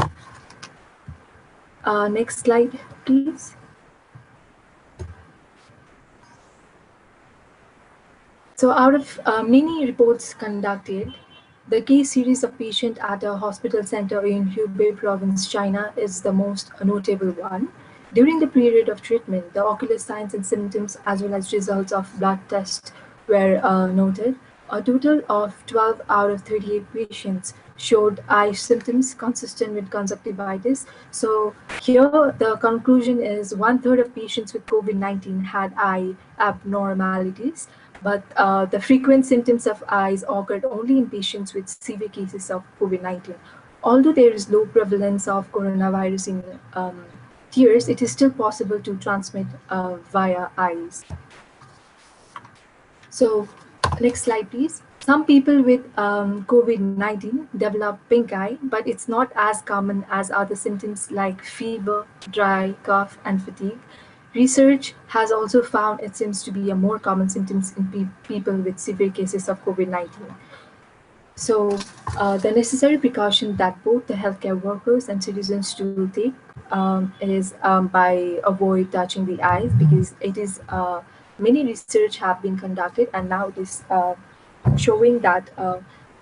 Next slide, please. So out of many reports conducted, the case series of patient at a hospital center in Hubei province, China is the most notable one. During the period of treatment, the ocular signs and symptoms as well as results of blood tests were noted. A total of 12 out of 38 patients showed eye symptoms consistent with conjunctivitis. So here the conclusion is 1/3 of patients with COVID-19 had eye abnormalities, but the frequent symptoms of eyes occurred only in patients with severe cases of COVID-19. Although there is low prevalence of coronavirus in tears, it is still possible to transmit via eyes. So next slide, please. Some people with COVID-19 develop pink eye, but it's not as common as other symptoms like fever, dry cough, and fatigue. Research has also found it seems to be a more common symptoms in people with severe cases of COVID-19. So the necessary precaution that both the healthcare workers and citizens should take is by avoid touching the eyes, because it is many research have been conducted, and now it is showing that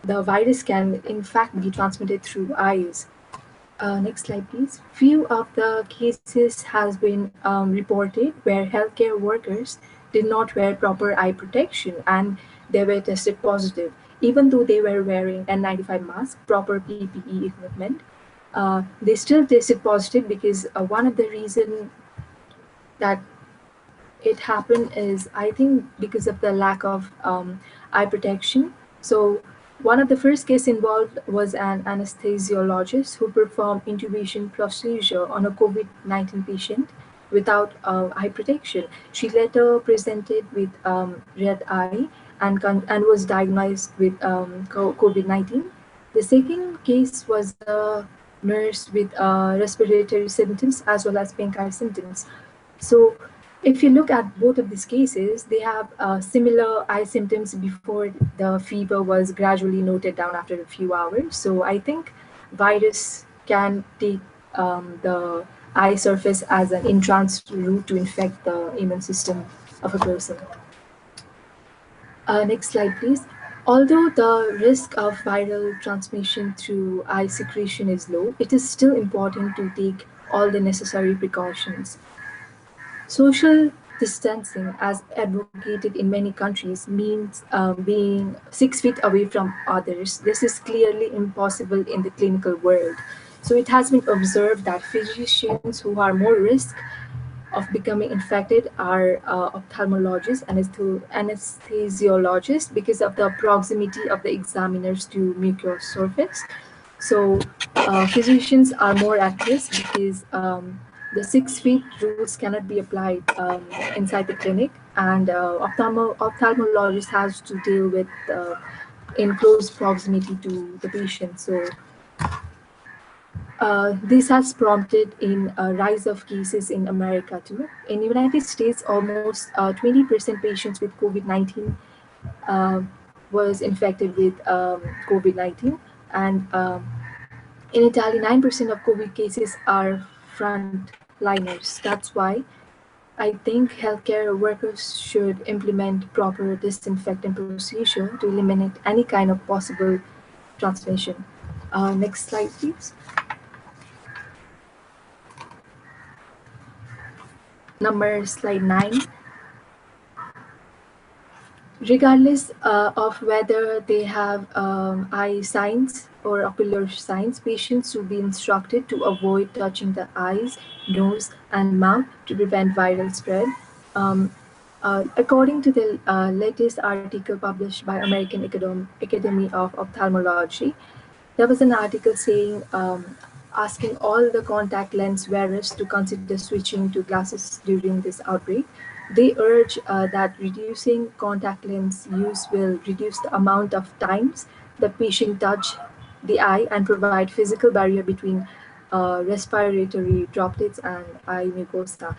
the virus can in fact be transmitted through eyes. Next slide, please. Few of the cases has been reported where healthcare workers did not wear proper eye protection and they were tested positive, even though they were wearing N95 mask, proper PPE equipment. They still tested positive because one of the reason that it happened is, I think, because of the lack of eye protection. So one of the first case involved was an anesthesiologist who performed intubation procedure on a COVID-19 patient without eye protection. She later presented with red eye and was diagnosed with COVID-19. The second case was a nurse with respiratory symptoms as well as pink eye symptoms. So if you look at both of these cases, they have similar eye symptoms before the fever was gradually noted down after a few hours. So I think virus can take the eye surface as an entrance route to infect the immune system of a person. Next slide, please. Although the risk of viral transmission through eye secretion is low, it is still important to take all the necessary precautions. Social distancing, as advocated in many countries, means being 6 feet away from others. This is clearly impossible in the clinical world. So it has been observed that physicians who are more risk of becoming infected are ophthalmologists and anesthesiologists, because of the proximity of the examiners to mucous surface. So physicians are more at risk because the 6 feet rules cannot be applied inside the clinic, and ophthalmologist has to deal with in close proximity to the patient. So this has prompted in a rise of cases in America too. In the United States, almost 20% patients with COVID-19 was infected with COVID-19, and in Italy, 9% of COVID cases are frontliners. That's why I think healthcare workers should implement proper disinfectant procedure to eliminate any kind of possible transmission. Next slide, please. Slide 9. Regardless of whether they have eye signs or ocular signs, patients should be instructed to avoid touching the eyes, nose, and mouth to prevent viral spread. According to the latest article published by American Academy of Ophthalmology, there was an article saying asking all the contact lens wearers to consider switching to glasses during this outbreak. They urge that reducing contact lens use will reduce the amount of times the patient touch the eye and provide physical barrier between respiratory droplets and eye mucosa.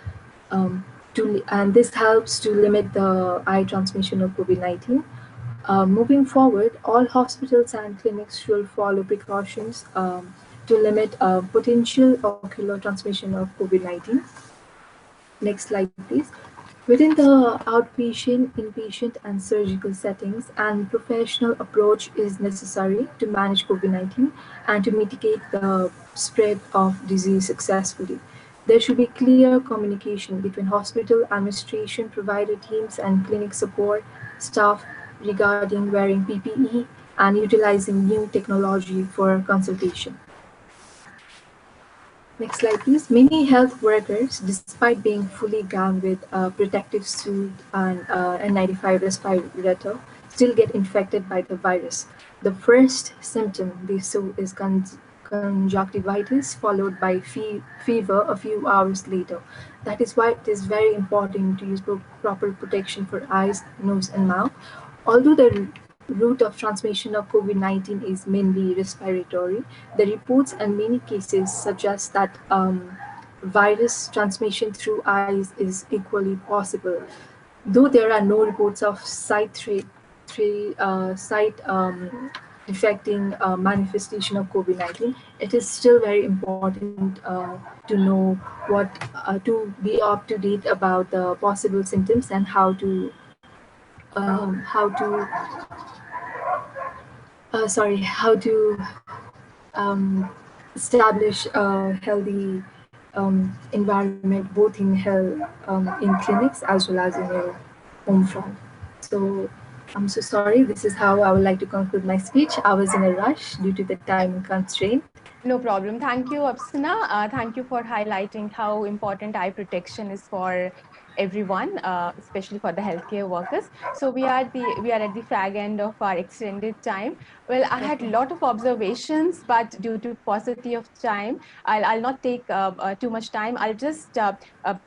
And this helps to limit the eye transmission of COVID-19. Moving forward, all hospitals and clinics should follow precautions to limit potential ocular transmission of COVID-19. Next slide, please. Within the outpatient, inpatient, and surgical settings, an professional approach is necessary to manage COVID-19 and to mitigate the spread of disease successfully. There should be clear communication between hospital administration, provider teams, and clinic support staff regarding wearing PPE and utilizing new technology for consultation. Next slide, please. Many health workers, despite being fully gowned with a protective suit and N95 respirator, still get infected by the virus. The first symptom they show is conjunctivitis, followed by fever a few hours later. That is why it is very important to use proper protection for eyes, nose, and mouth. Although the route of transmission of COVID-19 is mainly respiratory. The reports and many cases suggest that virus transmission through eyes is equally possible. Though there are no reports of sight affecting manifestation of COVID-19, it is still very important to know to be up to date about the possible symptoms and how to establish a healthy environment both in clinics as well as in your home front. So I'm so sorry. This is how I would like to conclude my speech. I was in a rush due to the time constraint. No problem. Thank you, Apsana. Thank you for highlighting how important eye protection is for everyone, especially for the healthcare workers. So we are at the fag end of our extended time. Well, I had a lot of observations, but due to paucity of time, I'll not take too much time. I'll just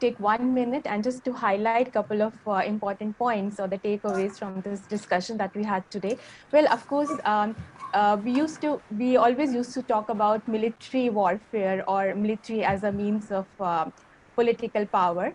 take 1 minute and just to highlight a couple of important points or the takeaways from this discussion that we had today. Well, of course, we always used to talk about military warfare or military as a means of political power.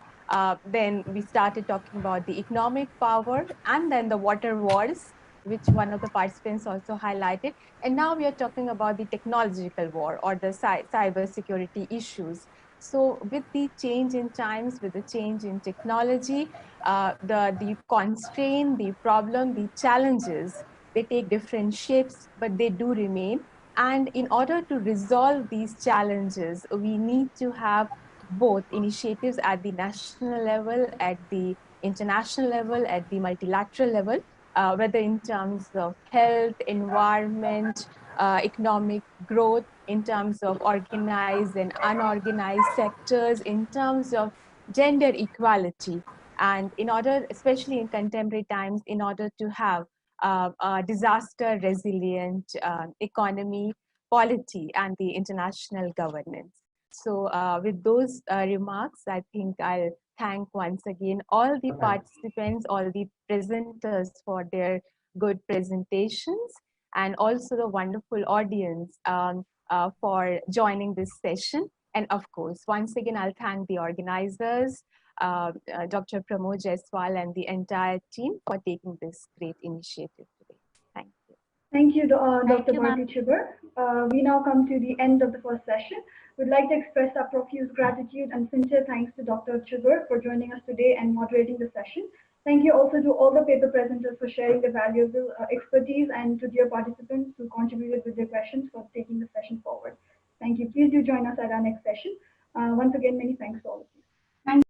Then we started talking about the economic power and then the water wars, which one of the participants also highlighted. And now we are talking about the technological war or the cyber security issues. So with the change in times, with the change in technology, the constraint, the problem, the challenges, they take different shapes, but they do remain. And in order to resolve these challenges, we need to have both initiatives at the national level, at the international level, at the multilateral level, whether in terms of health, environment, economic growth, in terms of organized and unorganized sectors, in terms of gender equality. And in order, especially in contemporary times, in order to have a disaster resilient economy, polity, and the international governance. So with those remarks, I think I'll thank once again all the participants, all the presenters for their good presentations, and also the wonderful audience for joining this session. And of course, once again, I'll thank the organizers, Dr. Pramod Jaiswal and the entire team for taking this great initiative today. Thank you. Thank you, Dr. Bharti Chhibber. We now come to the end of the first session. We'd like to express our profuse gratitude and sincere thanks to Dr. Chhibber for joining us today and moderating the session. Thank you also to all the paper presenters for sharing their valuable expertise, and to dear participants who contributed with their questions for taking the session forward. Thank you. Please do join us at our next session. Once again, many thanks to all of you.